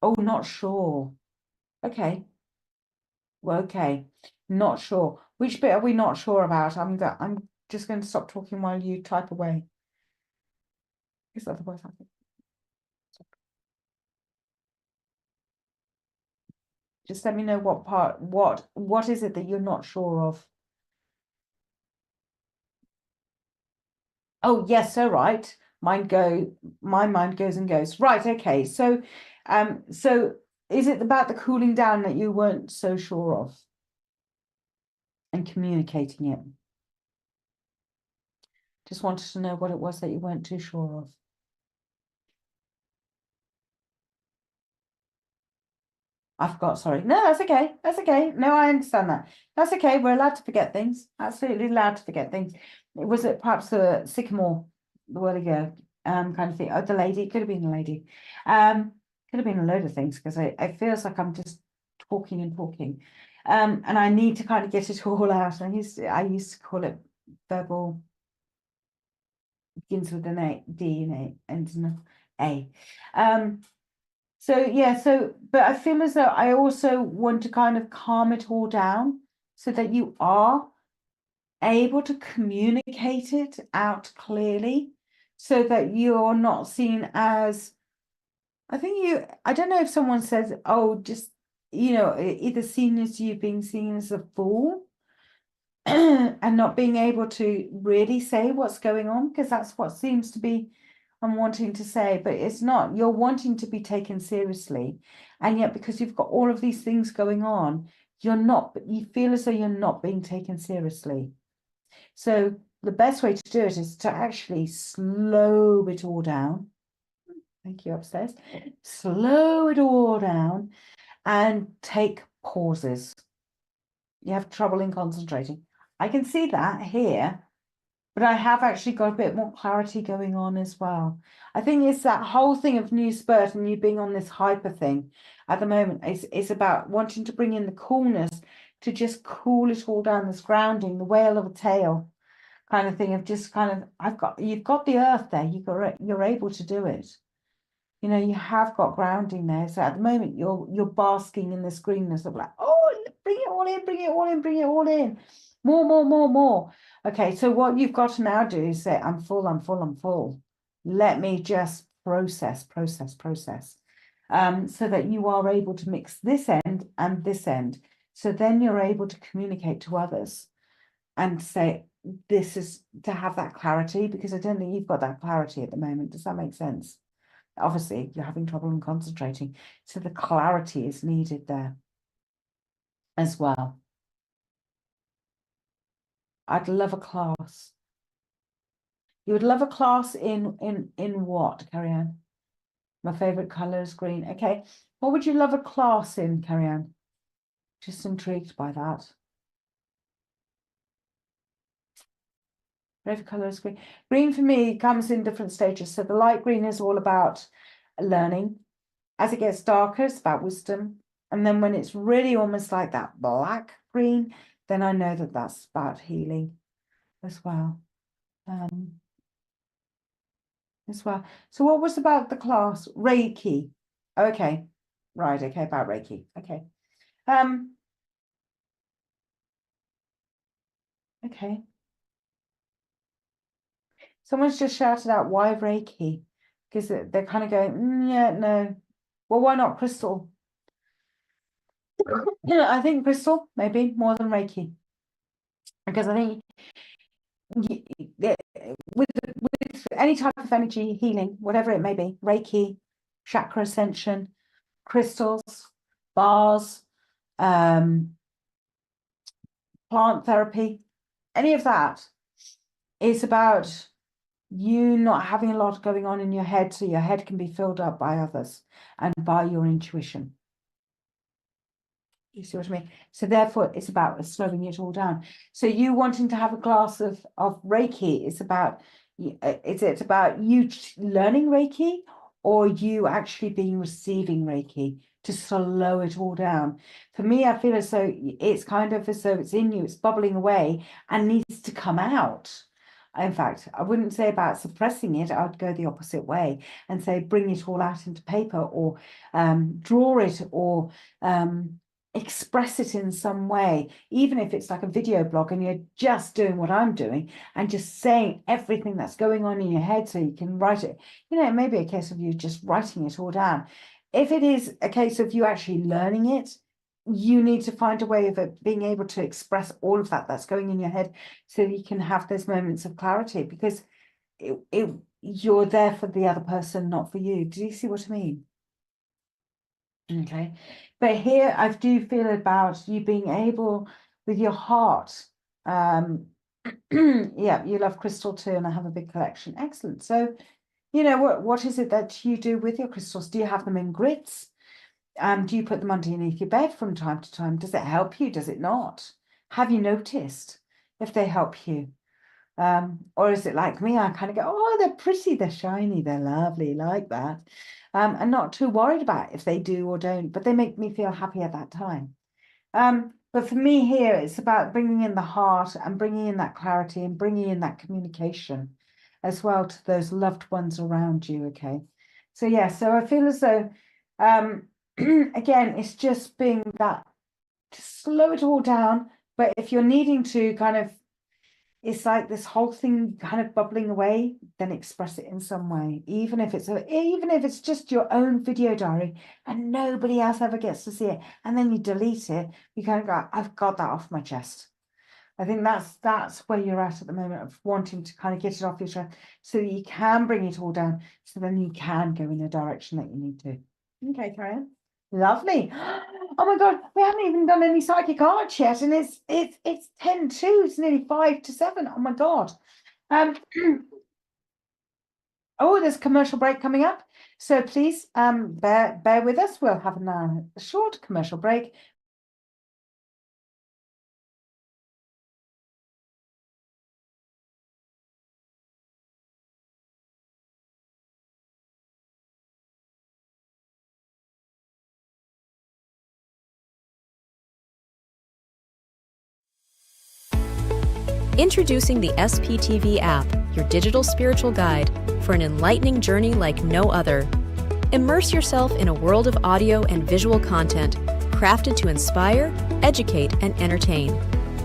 Oh, not sure. Okay. Well, okay. Not sure. Which bit are we not sure about? I'm just going to stop talking while you type away. Because otherwise I think. Just let me know what part, what is it that you're not sure of? Oh, yes, so right. My mind goes and goes. Right, okay. So is it about the cooling down that you weren't so sure of and communicating it? Just wanted to know what it was that you weren't too sure of. Sorry. No, that's okay. That's okay. No, I understand that. That's okay. We're allowed to forget things. Absolutely allowed to forget things. Was it perhaps the sycamore, the whirly ago, kind of thing? Oh, the lady, it could have been a lady. Could have been a load of things, because it feels like I'm just talking and talking. And I need to kind of get it all out. I used to call it verbal begins with an A, D and A, ends in A. So yeah, but I feel as though I also want to kind of calm it all down so that you are able to communicate it out clearly so that you're not seen as, I don't know if someone says, oh, just, either seen as you being seen as a fool and not being able to really say what's going on, because that's what seems to be I'm wanting to say, but it's not. You're wanting to be taken seriously, and yet because you've got all of these things going on, you feel as though you're not being taken seriously. So the best way to do it is to actually slow it all down. Thank you, upstairs. Slow it all down and take pauses. You have trouble in concentrating. I can see that here, but I have actually got a bit more clarity going on as well. I think it's that whole thing of new spurt and you being on this hyper thing at the moment. It's about wanting to bring in the coolness to just cool it all down, this grounding, the whale of a tail kind of thing of just kind of, you've got the earth there, you're able to do it. You have got grounding there. So at the moment you're basking in this greenness of like, oh, bring it all in, bring it all in, bring it all in. More. Okay, so what you've got to now do is say, I'm full, I'm full, I'm full. Let me just process. So that you are able to mix this end and this end. So then you're able to communicate to others and say, this is to have that clarity, because I don't think you've got that clarity at the moment. Does that make sense? Obviously, you're having trouble in concentrating. So the clarity is needed there as well. I'd love a class. You would love a class in what? Carry on. My favorite color is green. Okay. What would you love a class in? Carry on. Just intrigued by that. Favorite color is green. Green for me comes in different stages. So the light green is all about learning. As it gets darker, it's about wisdom. And then when it's really almost like that black green, then I know that that's about healing as well. So what was about the class? Reiki. Okay. Right, okay, about Reiki. Okay. Okay. Someone's just shouted out, why Reiki? Because they're kind of going, yeah, no. Well, why not crystal? Yeah, I think crystal, maybe more than Reiki. Because I think with any type of energy healing, whatever it may be, Reiki, chakra ascension, crystals, bars, plant therapy, any of that is about you not having a lot going on in your head, so your head can be filled up by others and by your intuition. You see what I mean? So therefore, it's about slowing it all down. So you wanting to have a glass of Reiki, it's about you learning Reiki, or you actually being receiving Reiki to slow it all down? For me, I feel as though it's kind of as though it's in you, it's bubbling away and needs to come out. In fact, I wouldn't say about suppressing it. I'd go the opposite way and say bring it all out into paper, or draw it, or express it in some way, even if it's like a video blog and you're just doing what I'm doing and just saying everything that's going on in your head so you can write it. It may be a case of you just writing it all down. If it is a case of you actually learning it, you need to find a way of it being able to express all of that that's going in your head so you can have those moments of clarity, because you're there for the other person, not for you. Do you see what I mean? Okay, but here I do feel about you being able with your heart. Yeah, you love crystal too, and I have a big collection. Excellent. So, what is it that you do with your crystals? Do you have them in grits? Do you put them underneath your bed from time to time? Does it help you? Does it not? Have you noticed if they help you? Or is it like me? I kind of go, oh, they're pretty, they're shiny, they're lovely, like that. And not too worried about if they do or don't, but they make me feel happy at that time. But for me here, it's about bringing in the heart and bringing in that clarity and bringing in that communication as well to those loved ones around you. Okay. So yeah, so I feel as though again, it's just being that to slow it all down. But if you're needing to kind of, it's like this whole thing kind of bubbling away, then express it in some way, even if it's just your own video diary and nobody else ever gets to see it, and then you delete it, you kind of go, I've got that off my chest. I think that's where you're at the moment, of wanting to kind of get it off your chest so that you can bring it all down, so then you can go in the direction that you need to. Okay, Karen. Lovely. Oh my God, we haven't even done any psychic arts yet, and it's 10:02. It's nearly 5 to 7. Oh my God. Oh, there's a commercial break coming up. So please bear with us. We'll have a short commercial break. Introducing the SPTV app, your digital spiritual guide for an enlightening journey like no other. Immerse yourself in a world of audio and visual content crafted to inspire, educate, and entertain.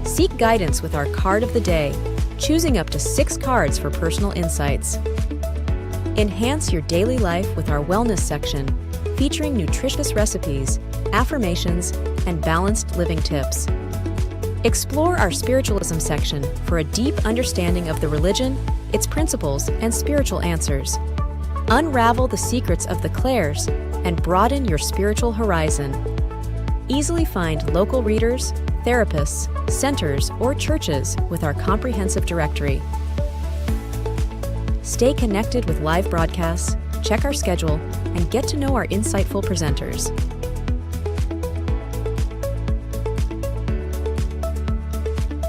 Seek guidance with our card of the day, choosing up to 6 cards for personal insights. Enhance your daily life with our wellness section, featuring nutritious recipes, affirmations, and balanced living tips. Explore our spiritualism section for a deep understanding of the religion, its principles, and spiritual answers. Unravel the secrets of the clairs and broaden your spiritual horizon. Easily find local readers, therapists, centers, or churches with our comprehensive directory. Stay connected with live broadcasts, check our schedule, and get to know our insightful presenters.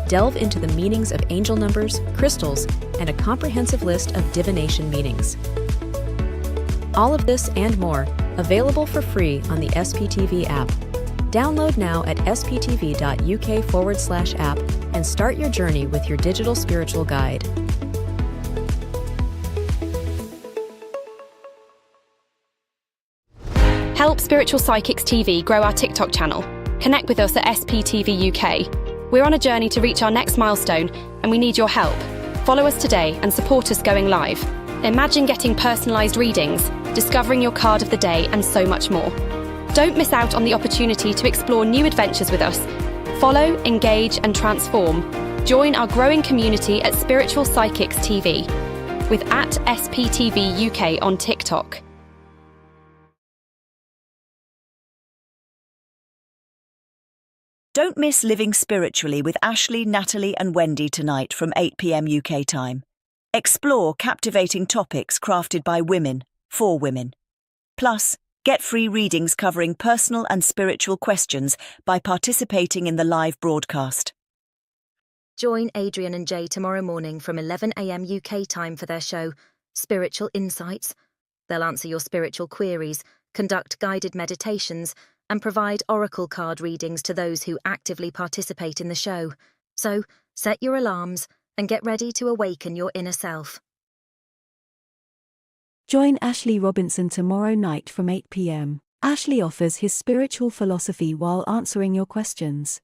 Delve into the meanings of angel numbers, crystals, and a comprehensive list of divination meanings. All of this and more, available for free on the SPTV app. Download now at sptv.uk/app and start your journey with your digital spiritual guide. Help Spiritual Psychics TV grow our TikTok channel. Connect with us at SPTV UK. We're on a journey to reach our next milestone, and we need your help. Follow us today and support us going live. Imagine getting personalised readings, discovering your card of the day, and so much more. Don't miss out on the opportunity to explore new adventures with us. Follow, engage, and transform. Join our growing community at Spiritual Psychics TV with @SPTV UK on TikTok. Don't miss Living Spiritually with Ashley, Natalie and Wendy tonight from 8 p.m. UK time. Explore captivating topics crafted by women, for women. Plus, get free readings covering personal and spiritual questions by participating in the live broadcast. Join Adrian and Jay tomorrow morning from 11 a.m. UK time for their show, Spiritual Insights. They'll answer your spiritual queries, conduct guided meditations, and provide oracle card readings to those who actively participate in the show. So, set your alarms and get ready to awaken your inner self. Join Ashley Robinson tomorrow night from 8 p.m. Ashley offers his spiritual philosophy while answering your questions.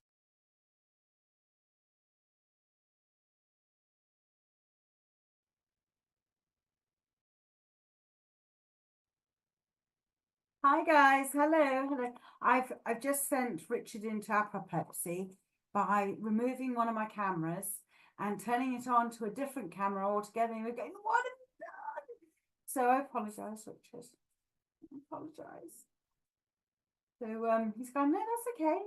Hi guys, hello. I've just sent Richard into apoplexy by removing one of my cameras and turning it on to a different camera altogether. And we're going, what have you done? So I apologise, Richard. I apologise. So he's gone, no, that's okay.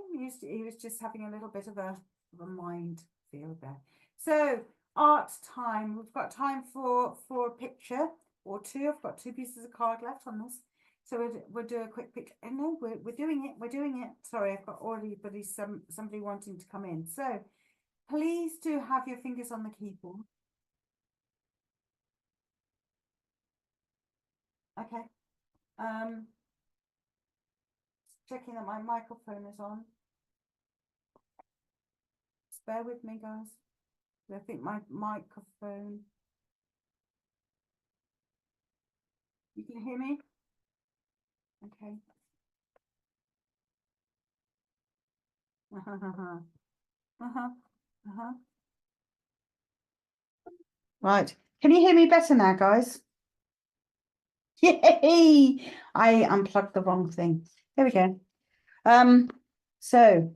He was just having a little bit of a mind field there. So art time. We've got time for a picture or two. I've got 2 pieces of card left on this. So we'll do a quick picture. And no, we're doing it. We're doing it. Sorry, I've got already somebody wanting to come in. So please do have your fingers on the keyboard. Okay. Checking that my microphone is on. Just bear with me, guys. I think my microphone You can hear me? Okay. Right. Can you hear me better now, guys? Yay! I unplugged the wrong thing. There we go. So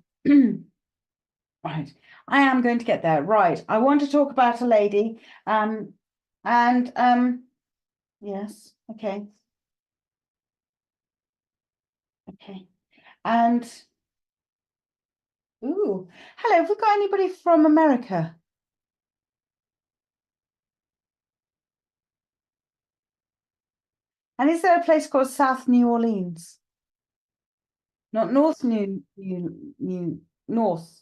right, I am going to get there. Right. I want to talk about a lady. Yes, okay. Okay. And ooh, hello, have we got anybody from America? And is there a place called South New Orleans? Not North North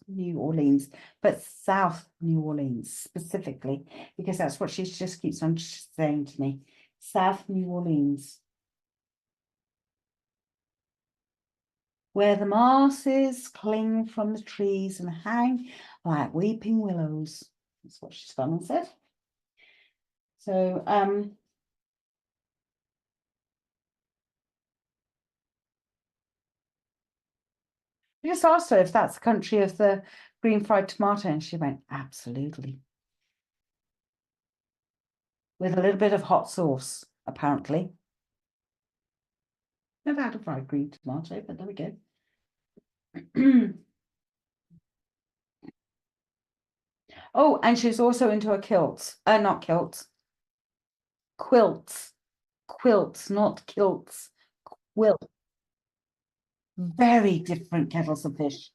New Orleans, but South New Orleans specifically, because that's what she just keeps on saying to me. South New Orleans. Where the mosses cling from the trees and hang like weeping willows. That's what she's gone and said. So, I just asked her if that's the country of the green fried tomato, and she went, absolutely. With a little bit of hot sauce, apparently. Never had a fried green tomato, but there we go. Oh, and she's also into a kilt. Not kilts. Quilts. Quilts, not kilts. Quilt. Very different kettles of fish.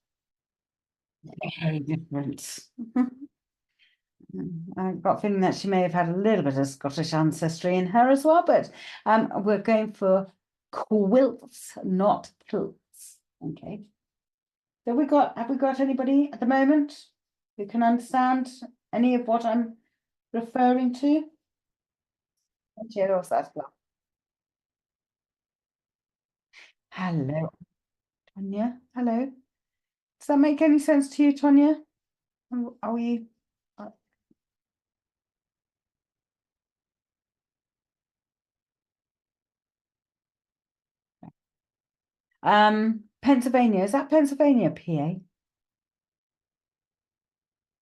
Very different. I've got a feeling that she may have had a little bit of Scottish ancestry in her as well, but we're going for quilts, not kilts. Okay. So have we got anybody at the moment who can understand any of what I'm referring to? Hello, Tonya. Hello. Does that make any sense to you, Tonya? Are we? Pennsylvania, is that Pennsylvania, PA?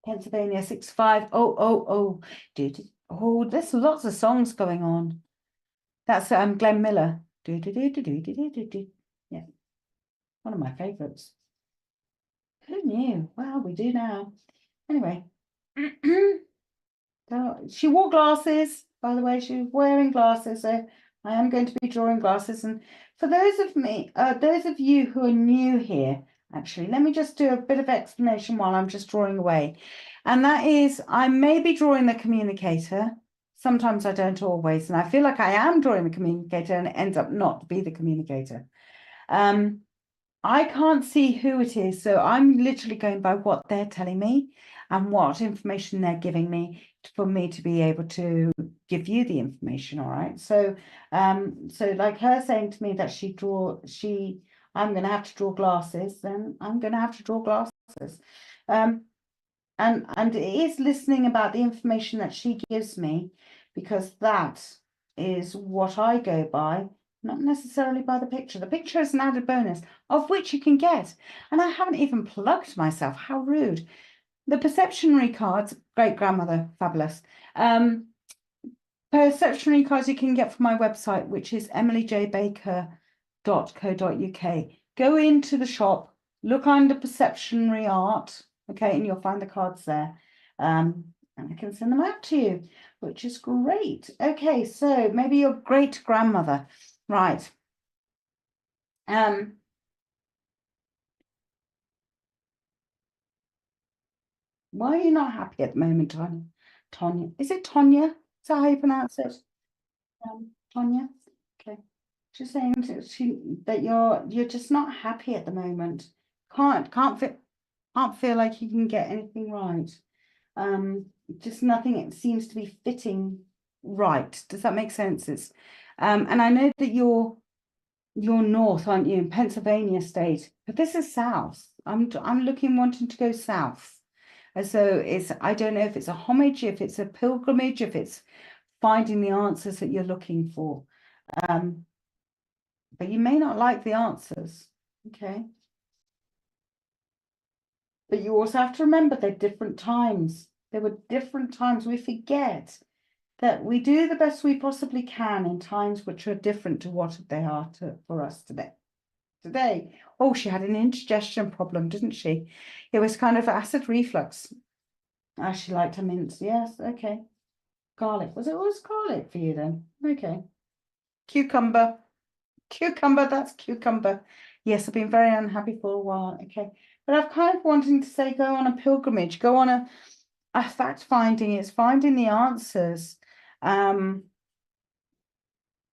Pennsylvania 65. Oh, dude. Oh, there's lots of songs going on. That's Glenn Miller. Yeah, one of my favorites. Who knew? Well, we do now. Anyway, she wore glasses, by the way. She was wearing glasses, so I am going to be drawing glasses. And for those of you who are new here, actually, let me just do a bit of explanation while I'm just drawing away. And that is, I may be drawing the communicator. Sometimes I don't always, and I feel like I am drawing the communicator and it ends up not to be the communicator. I can't see who it is, so I'm literally going by what they're telling me and what information they're giving me for me to be able to give you the information. All right. So, so like her saying to me that I'm going to have to draw glasses, then I'm going to have to draw glasses. And it is listening about the information that she gives me, because that is what I go by. Not necessarily by the picture. The picture is an added bonus, of which you can get. And I haven't even plugged myself. How rude. The perceptionary cards, great grandmother, fabulous. Perceptionary cards you can get from my website, which is emilyjbaker.co.uk. Go into the shop, look under perceptionary art, okay, and you'll find the cards there. And I can send them out to you, which is great. Okay, so maybe your great grandmother. Right. Why are you not happy at the moment, Tonya? Tonya, is it Tonya? Is that how you pronounce it? Tonya. Okay. She's saying that you're just not happy at the moment. Can't feel like you can get anything right. Just nothing seems to be fitting right. Does that make sense? It's and I know that you're north, aren't you, in Pennsylvania state, but this is south. I'm wanting to go south. And so I don't know if it's a homage, if it's a pilgrimage, if it's finding the answers that you're looking for. But you may not like the answers, okay? But you also have to remember they're different times. There were different times. We forget that we do the best we possibly can in times which are different to what they are for us today. Oh, she had an indigestion problem, didn't she? It was kind of acid reflux. She liked her mince. Yes, okay. Garlic. Was it always garlic for you then? Okay. Cucumber. Cucumber, that's cucumber. Yes, I've been very unhappy for a while. Okay. But I've kind of wanting to say go on a pilgrimage, go on a fact finding, it's finding the answers.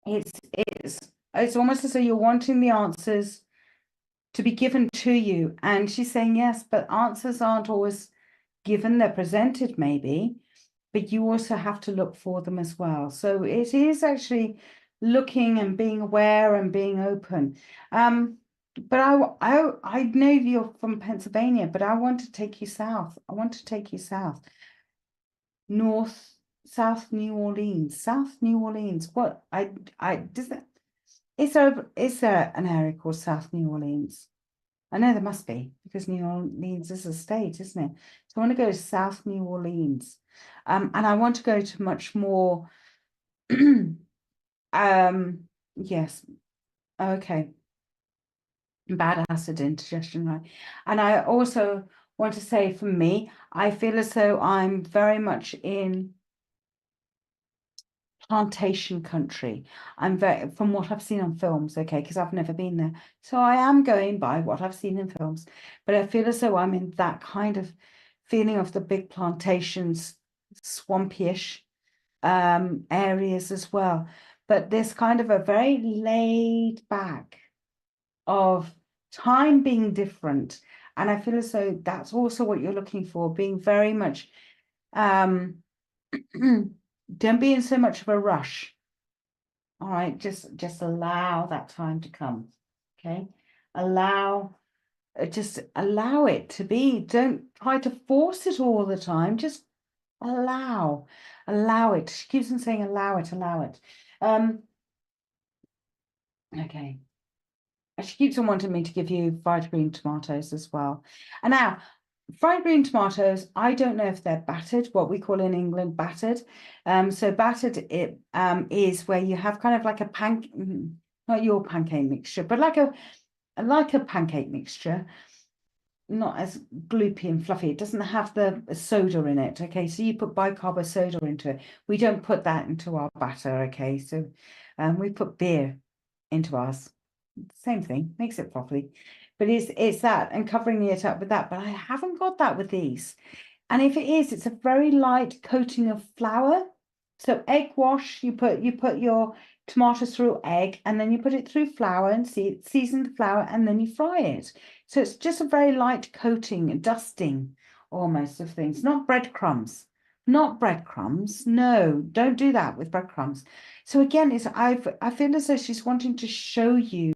It's almost as though you're wanting the answers to be given to you. And she's saying, yes, but answers aren't always given, they're presented maybe, but you also have to look for them as well. So it is actually looking and being aware and being open. But I know you're from Pennsylvania, but I want to take you south. I want to take you south. South New Orleans. South New Orleans. What is there an area called South New Orleans? I know there must be, because New Orleans is a state, isn't it? So I want to go to South New Orleans. And I want to go to much more yes. Okay. Bad acid indigestion, right? And I also want to say, for me, I feel as though I'm very much in plantation country. I'm very, from what I've seen on films, okay, because I've never been there. So I am going by what I've seen in films, but I feel as though I'm in that kind of feeling of the big plantations, swampy-ish areas as well. But this kind of a very laid back of time being different. And I feel as though that's also what you're looking for, being very much don't be in so much of a rush. All right, just allow that time to come. Okay, just allow it to be. Don't try to force it all the time. Just allow it. She keeps on saying allow it. Okay. She keeps on wanting me to give you fried green tomatoes as well. And now, fried green tomatoes, I don't know if they're battered, what we call in England battered. So battered it is where you have kind of like a not your pancake mixture, but like a pancake mixture, not as gloopy and fluffy. It doesn't have the soda in it. Okay, so you put bicarb soda into it. We don't put that into our batter. Okay, so we put beer into ours. Same thing, makes it properly, but it's that and covering it up with that. But I haven't got that with these, and if it is, it's a very light coating of flour. So egg wash, you put your tomatoes through egg, and then you put it through flour and season the flour, and then you fry it. So it's just a very light coating, dusting almost of things, not breadcrumbs. Not breadcrumbs. No, don't do that with breadcrumbs. So again, I feel as though she's wanting to show you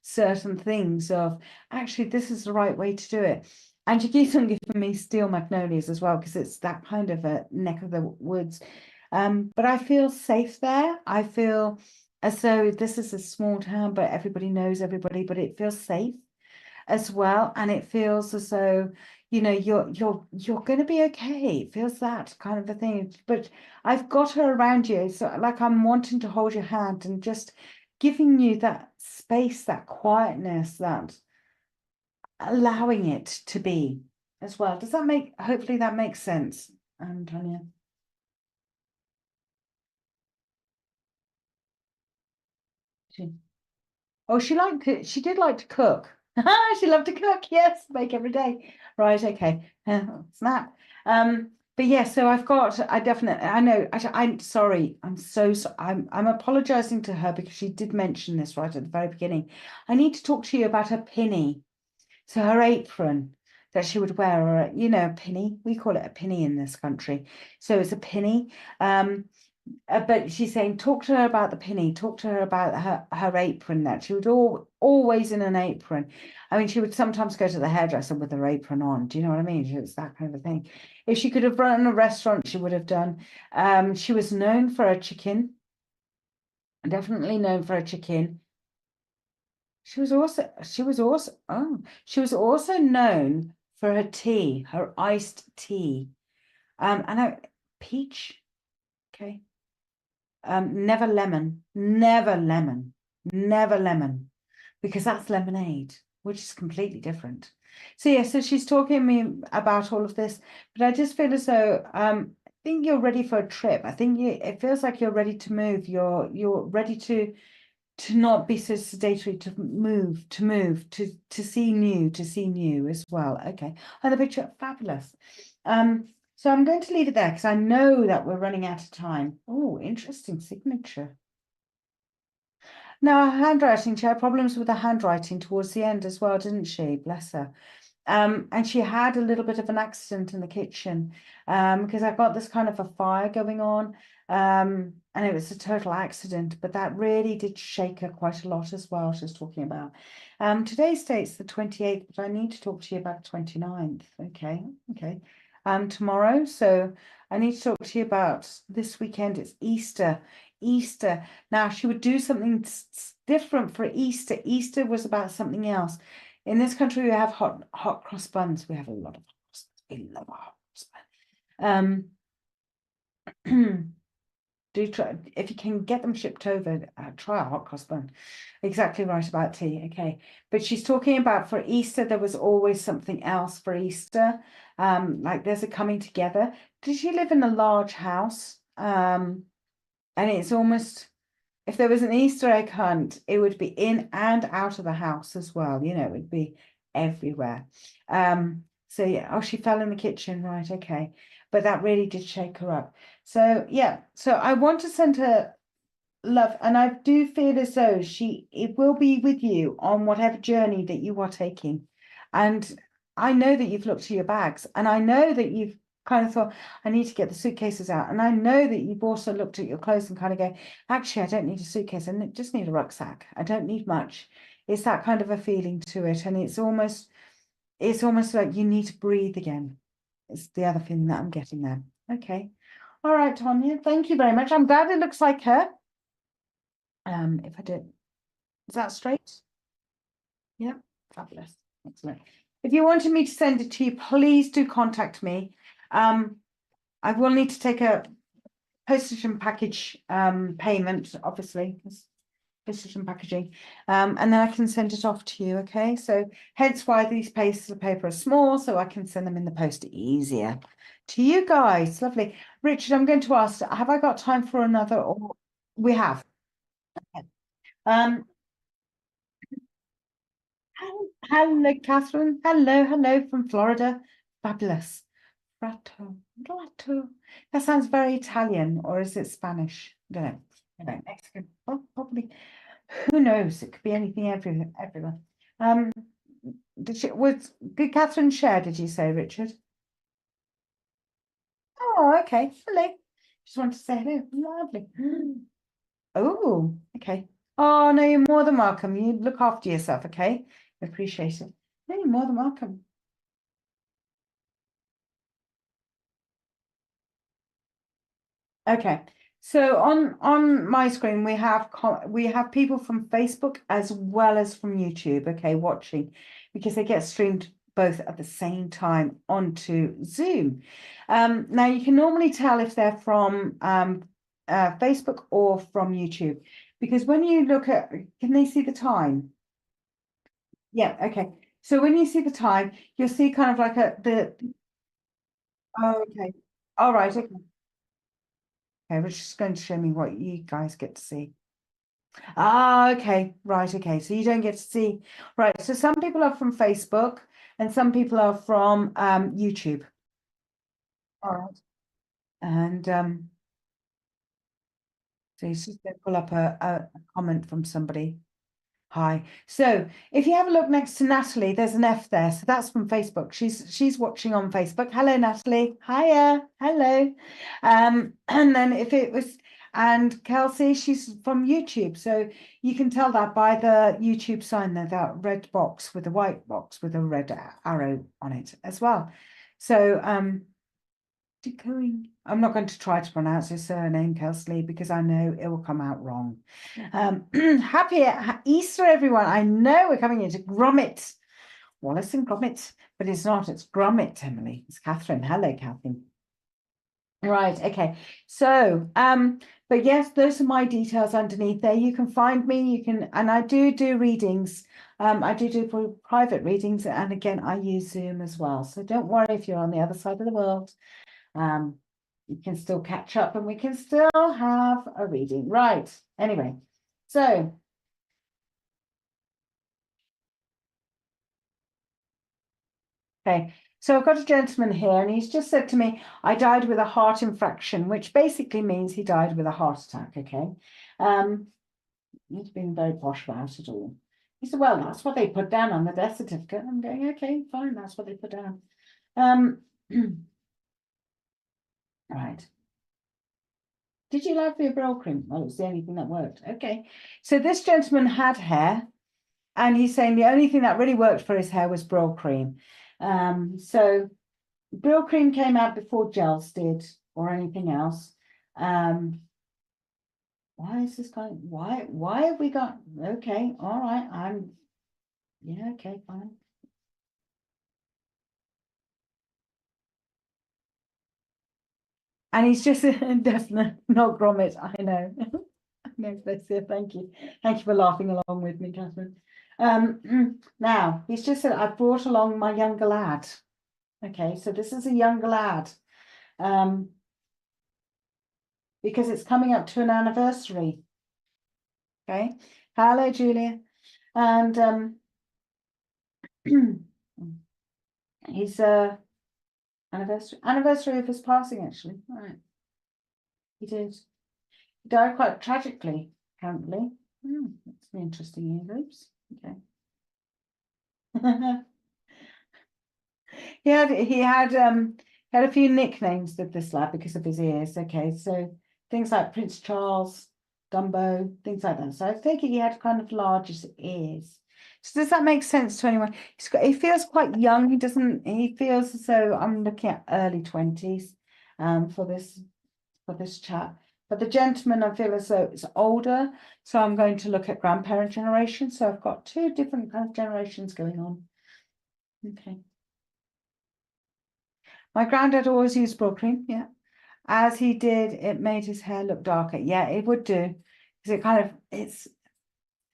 certain things of actually this is the right way to do it. And she keeps on giving me steel magnolias as well, because it's that kind of a neck of the woods. But I feel safe there. I feel as though this is a small town, but everybody knows everybody, but it feels safe as well. And it feels as though, you know, you're going to be okay. It feels that kind of a thing. But I've got her around you. So like I'm wanting to hold your hand and just giving you that space, that quietness, that allowing it to be as well. Does that hopefully that makes sense, Antonia? Oh, she did like to cook. She loved to cook. Yes, make every day. Right. Okay. Snap. But yeah, so I know, I'm sorry. I'm apologizing to her because she did mention this right at the very beginning. I need to talk to you about her pinny. So her apron that she would wear, or, you know, a pinny. We call it a pinny in this country. So it's a pinny. But she's saying, talk to her about the pinny, talk to her about her apron, that she would always in an apron. I mean, she would sometimes go to the hairdresser with her apron on. Do you know what I mean? It's that kind of a thing. If she could have run a restaurant, she would have done. She was known for her chicken. definitely known for her chicken. She was also known for her tea, her iced tea. And I peach, okay. Never lemon, never lemon, never lemon, because that's lemonade, which is completely different. So yeah, so she's talking to me about all of this, but I just feel as though I think you're ready for a trip. I think it feels like you're ready to move. You're ready to not be so sedentary, to see new as well. Okay, and the picture, fabulous. So I'm going to leave it there because I know that we're running out of time. Oh, interesting signature. Now, her handwriting, she had problems with her handwriting towards the end as well, didn't she? Bless her. And she had a little bit of an accident in the kitchen because I got this kind of a fire going on, and it was a total accident, but that really did shake her quite a lot as well. She was talking about today's date's the 28th, but I need to talk to you about the 29th. Okay. Tomorrow, so I need to talk to you about this weekend. It's Easter. Now she would do something different for Easter. Easter was about something else. In this country, we have hot cross buns. We have a lot of hot cross buns. We love our hot cross bun. Do try, if you can get them shipped over, try a hot cross bun. Exactly right about tea. Okay, but she's talking about for Easter, there was always something else for Easter. Like there's a coming together. Did she live in a large house? And it's almost, if there was an Easter egg hunt, it would be in and out of the house as well. You know, it would be everywhere. So yeah, oh, she fell in the kitchen, right? Okay, but that really did shake her up. So yeah, so I want to send her love, and I do feel as though it will be with you on whatever journey that you are taking. And I know that you've looked at your bags, and I know that you've kind of thought, I need to get the suitcases out. And I know that you've also looked at your clothes and kind of go, actually, I don't need a suitcase, I just need a rucksack. I don't need much. It's that kind of a feeling to it. And it's almost like you need to breathe again. It's the other feeling that I'm getting there. Okay. All right, Tonya, thank you very much. I'm glad it looks like her. If I did, is that straight? Yeah, fabulous. Excellent. If you wanted me to send it to you, please do contact me. I will need to take a postage and package payment, obviously, because postage and packaging, and then I can send it off to you. Okay, so hence why these pieces of paper are small, so I can send them in the post easier to you guys. Lovely. Richard, I'm going to ask, have I got time for another, or we have? Okay. Hello, Catherine. Hello from Florida. Fabulous. Gelato. That sounds very Italian, or is it Spanish? I don't know. I don't know. Mexican. Oh, probably. Who knows? It could be anything everywhere. Did Catherine share, did you say, Richard? Oh, okay. Hello. Just wanted to say hello. Lovely. Oh, okay. Oh, no, you're more than welcome. You look after yourself, okay? Appreciate it. No, you're more than welcome. Okay, so on my screen we have people from Facebook as well as from YouTube, okay, watching, because they get streamed both at the same time onto Zoom. Now you can normally tell if they're from Facebook or from YouTube, because when you look at, can they see the time? Yeah, okay. So when you see the time, you'll see kind of like oh, okay. All right, okay. Okay, we're just going to show me what you guys get to see. Ah, okay, right, okay. So you don't get to see, right. So some people are from Facebook and some people are from YouTube. All right. And so you just going to pull up a comment from somebody. Hi. So if you have a look next to Natalie, there's an F there. So that's from Facebook. She's watching on Facebook. Hello, Natalie. Hiya. Hello. And then if it was, and Kelsey, she's from YouTube. So you can tell that by the YouTube sign there, that red box with a white box with a red arrow on it as well. So Going. I'm not going to try to pronounce his surname, Kelsley, because I know it will come out wrong. Happy Easter, everyone. I know we're coming into Gromit. Wallace and Gromit, but it's not. It's Gromit, Emily. It's Catherine. Hello, Catherine. Right, okay. So, but yes, those are my details underneath there. You can find me, you can, and I do readings. I do private readings, and again, I use Zoom as well. So don't worry if you're on the other side of the world. You can still catch up and we can still have a reading. Right, anyway, so okay, so I've got a gentleman here and he's just said to me, I died with a heart infraction, which basically means he died with a heart attack, okay? He's been very posh about it all. He said, well, that's what they put down on the death certificate. I'm going, okay, fine, that's what they put down. Right. Did you like the Abril cream? Well, it was the only thing that worked. Okay. So this gentleman had hair, and he's saying the only thing that really worked for his hair was Brill cream. So Brill cream came out before gels did or anything else. Why is this going? Why have we got? Okay, all right. Yeah, okay, fine. And he's just definitely not Gromit. I know. No, bless you. Thank you. Thank you for laughing along with me, Catherine. Now he's just said I brought along my younger lad. Okay, so this is a younger lad. Because it's coming up to an anniversary. Okay. Hello, Julia. And his anniversary of his passing, actually. All right. He did. He died quite tragically, apparently. That's an interesting groups. Okay. he had a few nicknames with this lad because of his ears. Okay, so things like Prince Charles, Dumbo, things like that. So I think he had kind of largest ears. So does that make sense to anyone? He feels quite young. He feels as though I'm looking at early 20s for this chat. But the gentleman, I feel as though it's older. So I'm going to look at grandparent generation. So I've got two different kind of generations going on. Okay. My granddad always used Brill cream, yeah. As he did, it made his hair look darker. Yeah, it would do. Because it kind of it's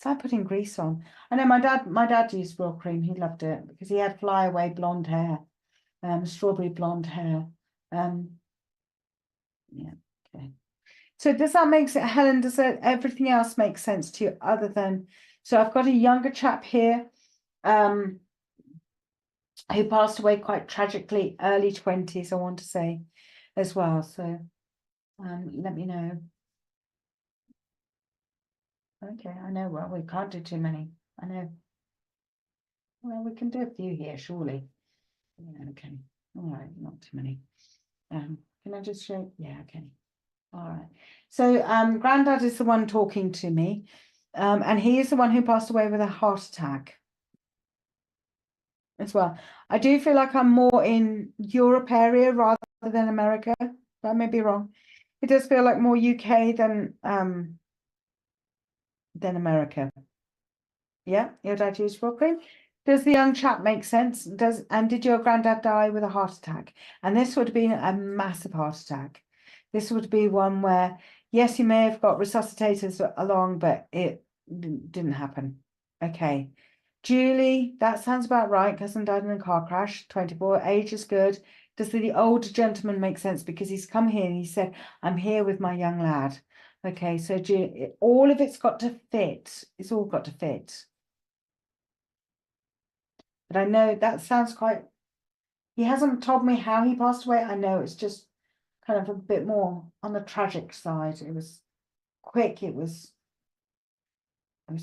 like putting grease on. I know my dad used Brill cream, he loved it because he had flyaway blonde hair, strawberry blonde hair. Yeah, okay. So does that make sense, Helen? Does everything else make sense to you other than so I've got a younger chap here, who passed away quite tragically, early 20s, I want to say, as well. So let me know. Okay, I know. Well, we can't do too many. I know. Well, we can do a few here, surely. Yeah, okay. All right, not too many. Can I just show? Yeah, okay. All right. So Granddad is the one talking to me, and he is the one who passed away with a heart attack as well. I do feel like I'm more in Europe area rather than America. That may be wrong. It does feel like more UK than America. Yeah, your dad used Brill cream. Does the young chap make sense? Did your granddad die with a heart attack? And this would have been a massive heart attack. This would be one where, yes, he may have got resuscitators along, but it didn't happen. Okay. Julie, that sounds about right. Cousin died in a car crash, 24, age is good. Does the older gentleman make sense? Because he's come here and he said, I'm here with my young lad. Okay, so Julie, all of it's got to fit. It's all got to fit. But I know that sounds quite, he hasn't told me how he passed away. I know it's just kind of a bit more on the tragic side. It was quick. It was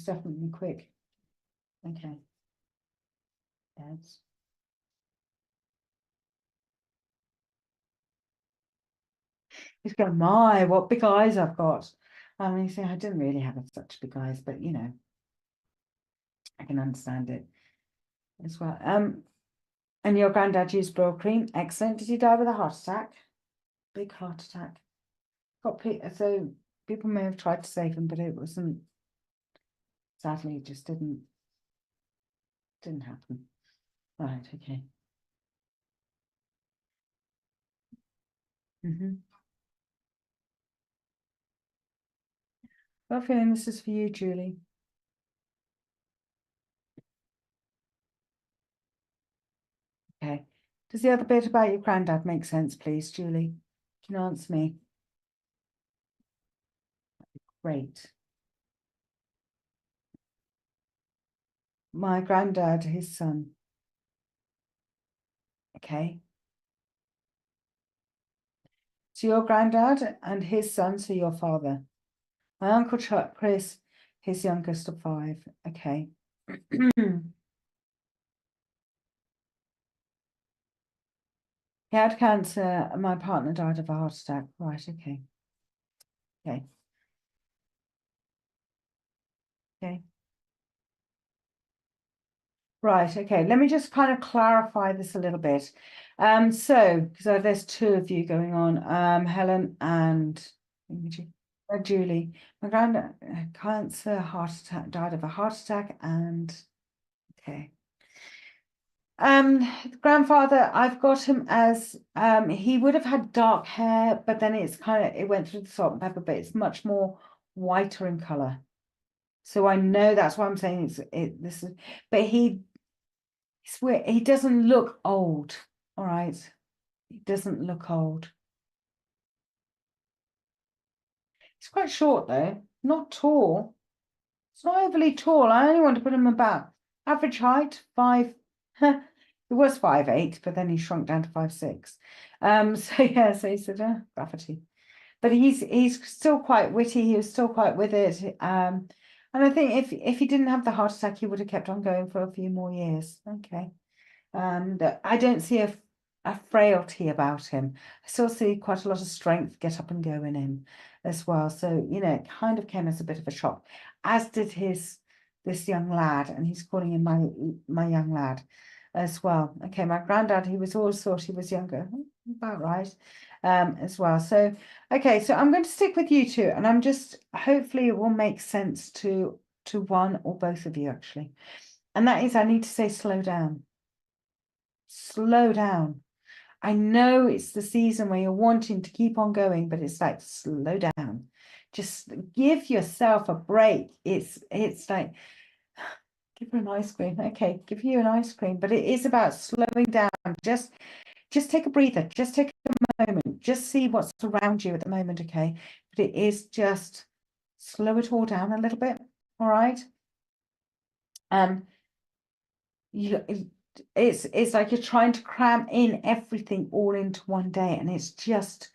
definitely quick. Okay. Yes. He's going, my, what big eyes I've got. I mean, I didn't really have such big eyes, but you know, I can understand it as well. And your granddad used Brill cream. Excellent. Did he die with a heart attack? big heart attack. So people may have tried to save him, but it wasn't. Sadly, it just didn't happen. Right. Okay. Got a feeling this is for you, Julie. Okay. Does the other bit about your granddad make sense, please, Julie? Can you answer me? Great. My granddad, his son. Okay. So your granddad and his son, so your father. My uncle Chuck, Chris, his youngest of 5. Okay. He had cancer and my partner died of a heart attack. Right, okay. Okay. Okay. Right, okay. Let me just kind of clarify this a little bit. So, because there's 2 of you going on, Helen and Julie. My granddad, cancer, heart attack, died of a heart attack, and okay. Grandfather, I've got him as he would have had dark hair, but then it's kind of, it went through the salt and pepper, but it's much more whiter in color. So I know that's why I'm saying this is, but he doesn't look old. All right, he doesn't look old. He's quite short though, not tall. It's not overly tall. I only want to put him about average height, 5. He was 5'8", but then he shrunk down to 5'6". So yeah, so he said, gravity. But he's still quite witty. He was still quite with it. And I think if he didn't have the heart attack, he would have kept on going for a few more years. Okay. I don't see a frailty about him. I still see quite a lot of strength get up and go in him as well. So, you know, it kind of came as a bit of a shock, as did this young lad, and he's calling him my young lad as well. Okay, my granddad, he was always thought he was younger, about right, as well. So, okay, so I'm going to stick with you 2, and I'm just, hopefully it will make sense to one or both of you actually. And that is, I need to say slow down. Slow down. I know it's the season where you're wanting to keep on going, but it's like, slow down. Just give yourself a break. It's like, give her an ice cream. Okay, give you an ice cream, but it is about slowing down. Just take a breather. Just take a moment. Just see what's around you at the moment, okay? But it is just slow it all down a little bit, all right? It's like you're trying to cram in everything all into one day, and it's just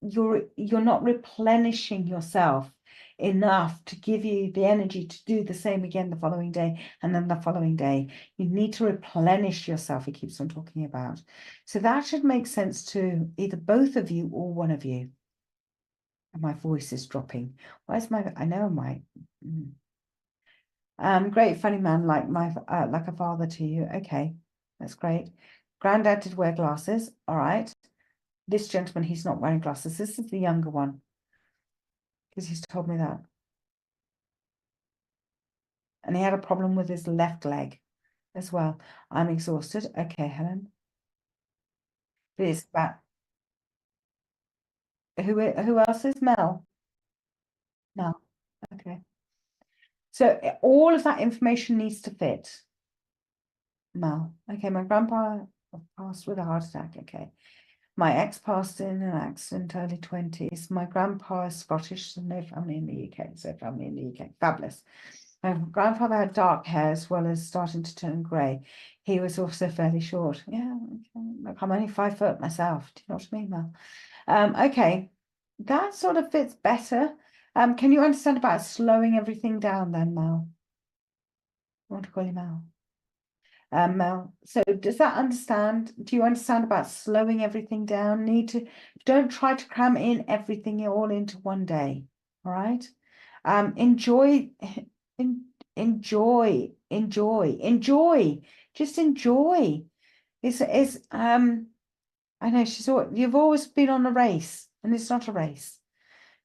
you're not replenishing yourself enough to give you the energy to do the same again the following day, and then the following day. You need to replenish yourself, he keeps on talking about. So that should make sense to either both of you or one of you. And my voice is dropping. Where's my, I know my great funny man, like a father to you. Okay, that's great. Granddad did wear glasses. All right. This gentleman, he's not wearing glasses. This is the younger one, because he's told me that. And he had a problem with his left leg as well. I'm exhausted. Okay, Helen. But it's about who else is Mel? Mel. Okay. So all of that information needs to fit. Mel. Okay, my grandpa passed with a heart attack. Okay. My ex passed in an accident, early 20s. My grandpa is Scottish, so no family in the UK. So family in the UK. Fabulous. My grandfather had dark hair as well as starting to turn grey. He was also fairly short. Yeah, okay. Look, I'm only 5 foot myself. Do you know what I mean, Mel? Okay, that sort of fits better. Can you understand about slowing everything down then, Mel? I want to call you Mel. Mel, so does that understand? Do you understand about slowing everything down? Don't try to cram in everything all into one day. All right. Enjoy. Enjoy. Just enjoy. I know you've always been on a race, and it's not a race.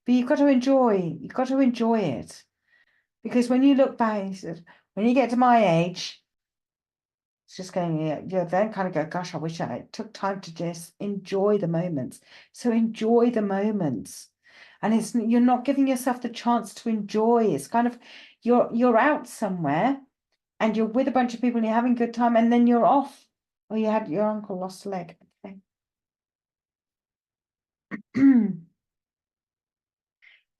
But you've got to enjoy it. Because when you look back, when you get to my age, it's just going, you then kind of go, gosh, I wish I took time to just enjoy the moments. So enjoy the moments. And you're not giving yourself the chance to enjoy. It's kind of, you're out somewhere and you're with a bunch of people and you're having a good time, and then you're off. Or your uncle lost a leg. Okay.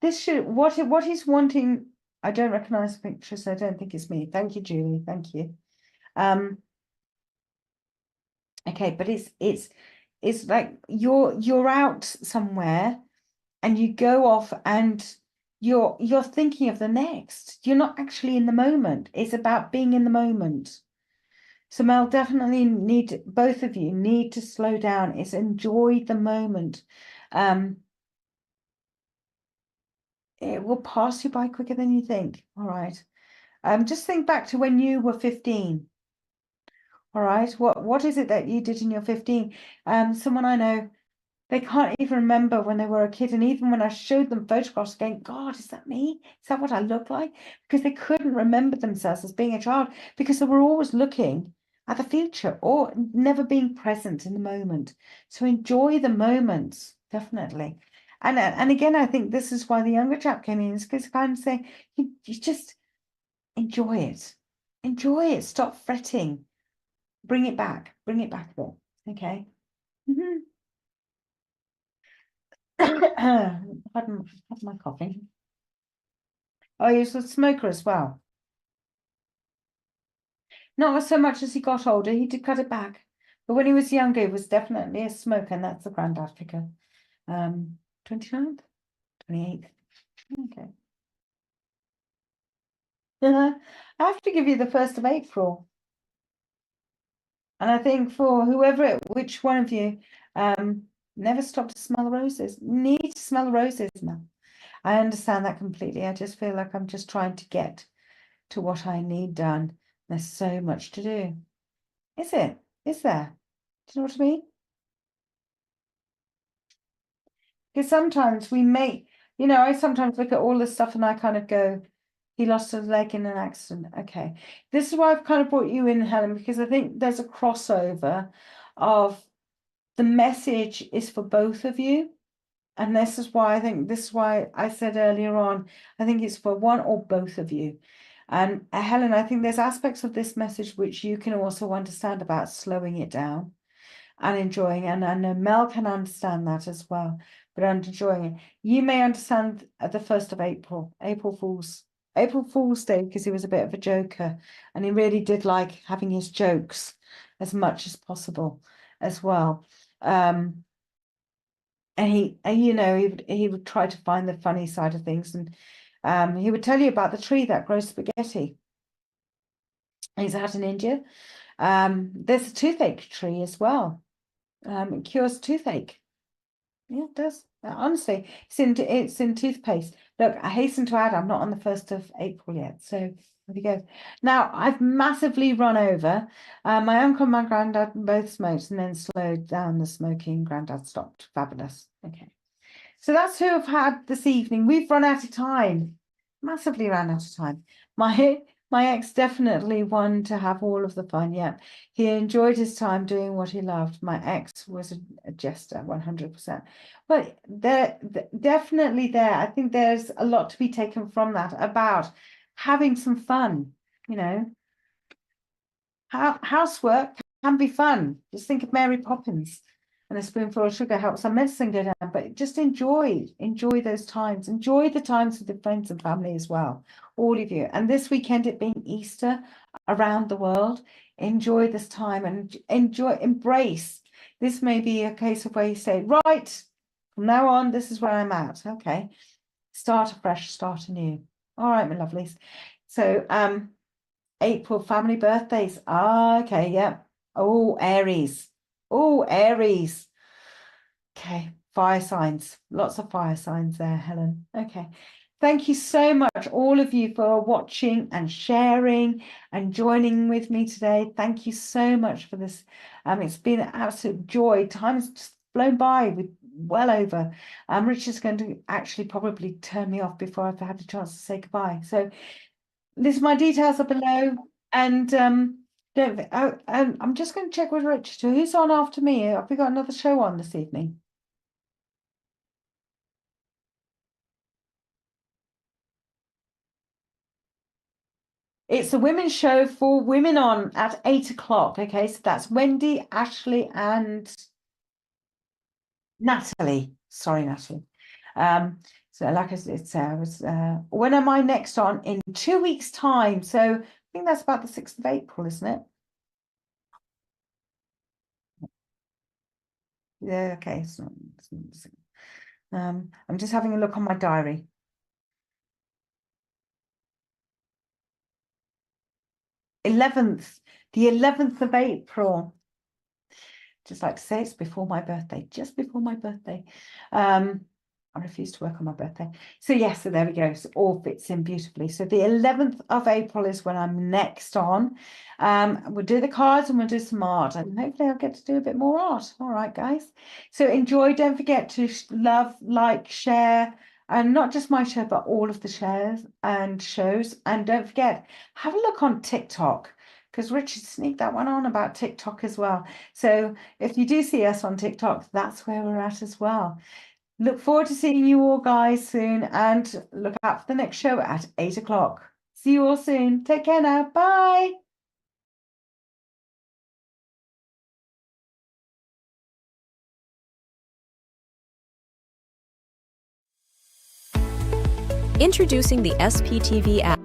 What he's wanting, I don't recognize the picture, so I don't think it's me. Thank you, Julie. Thank you. Okay, but it's like you're out somewhere and you go off and you're thinking of the next. You're not actually in the moment. It's about being in the moment. So Mel, definitely both of you need to slow down. It's enjoy the moment. It will pass you by quicker than you think. All right. Just think back to when you were 15. All right. What is it that you did in your 15? Someone I know, they can't even remember when they were a kid. And even when I showed them photographs, going, God, is that me? Is that what I look like? Because they couldn't remember themselves as being a child because they were always looking at the future or never being present in the moment. So enjoy the moments, definitely. And again, I think this is why the younger chap came in, is because kind of saying, you just enjoy it. Enjoy it. Stop fretting. Bring it back a bit. Okay. Pardon my coughing. Oh, he was a smoker as well. Not so much as he got older, he did cut it back. But when he was younger, he was definitely a smoker, and that's the granddad figure. 29th? 28th. Okay. I have to give you the 1st of April. And I think for which one of you, never stop to smell the roses. Need to smell the roses now. I understand that completely. I just feel like I'm just trying to get to what I need done. There's so much to do. Is it? Is there? Do you know what I mean? Because sometimes I sometimes look at all this stuff and I kind of go, he lost his leg in an accident. Okay. This is why I've kind of brought you in, Helen, because I think there's a crossover of the message is for both of you. And this is why I said earlier on, I think it's for one or both of you. And Helen, I think there's aspects of this message which you can also understand about slowing it down and enjoying. And I know Mel can understand that as well, but enjoying it. You may understand at the 1st of April, April Fool's Day, because he was a bit of a joker and he really did like having his jokes as much as possible as well. And he would try to find the funny side of things, and he would tell you about the tree that grows spaghetti. He's out in India. There's a toothache tree as well. It cures toothache. Yeah, it does. Honestly, it's in toothpaste. Look, I hasten to add, I'm not on the 1st of April yet, so there we go. Now, I've massively run over. My uncle and my granddad both smoked and then slowed down the smoking. Granddad stopped. Fabulous. Okay. So that's who I've had this evening. We've run out of time. Massively ran out of time. My ex definitely wanted to have all of the fun. Yeah, he enjoyed his time doing what he loved. My ex was a jester, 100%. But definitely there. I think there's a lot to be taken from that about having some fun. Housework can be fun. Just think of Mary Poppins. And a spoonful of sugar helps our medicine go down. But just enjoy those times. Enjoy the times with the friends and family as well. All of you. And this weekend, it being Easter around the world, enjoy this time and embrace. This may be a case of where you say, right, from now on, this is where I'm at. Okay. Start afresh, start anew. All right, my lovelies. So April family birthdays. Okay, yeah. Oh, Aries. Oh, Aries. Okay, fire signs. Lots of fire signs there, Helen. Okay. Thank you so much, all of you, for watching and sharing and joining with me today. Thank you so much for this. It's been an absolute joy. Time's just flown by with well over. Richard's going to actually probably turn me off before I've had a chance to say goodbye. So listen, my details are below, and I'm just going to check with Richard. Who's on after me? Have we got another show on this evening? It's a women's show for women on at 8 o'clock. Okay, so that's Wendy, Ashley, and Natalie. Sorry, Natalie. So like I said, when am I next on? In 2 weeks' time. So I think that's about the 6th of April, isn't it? Yeah, okay. I'm just having a look on my diary. 11th, the 11th of April. Just like to say, it's before my birthday, just before my birthday. I refuse to work on my birthday. So yes, so there we go. So all fits in beautifully. So the 11th of April is when I'm next on. We'll do the cards and we'll do some art, and hopefully I'll get to do a bit more art. All right, guys. So enjoy. Don't forget to love, like, share, and not just my show, but all of the shares and shows. And don't forget, have a look on TikTok, because Richard sneaked that one on about TikTok as well. So if you do see us on TikTok, that's where we're at as well. Look forward to seeing you all guys soon, and look out for the next show at 8 o'clock. See you all soon. Take care now. Bye. Introducing the SPTV app.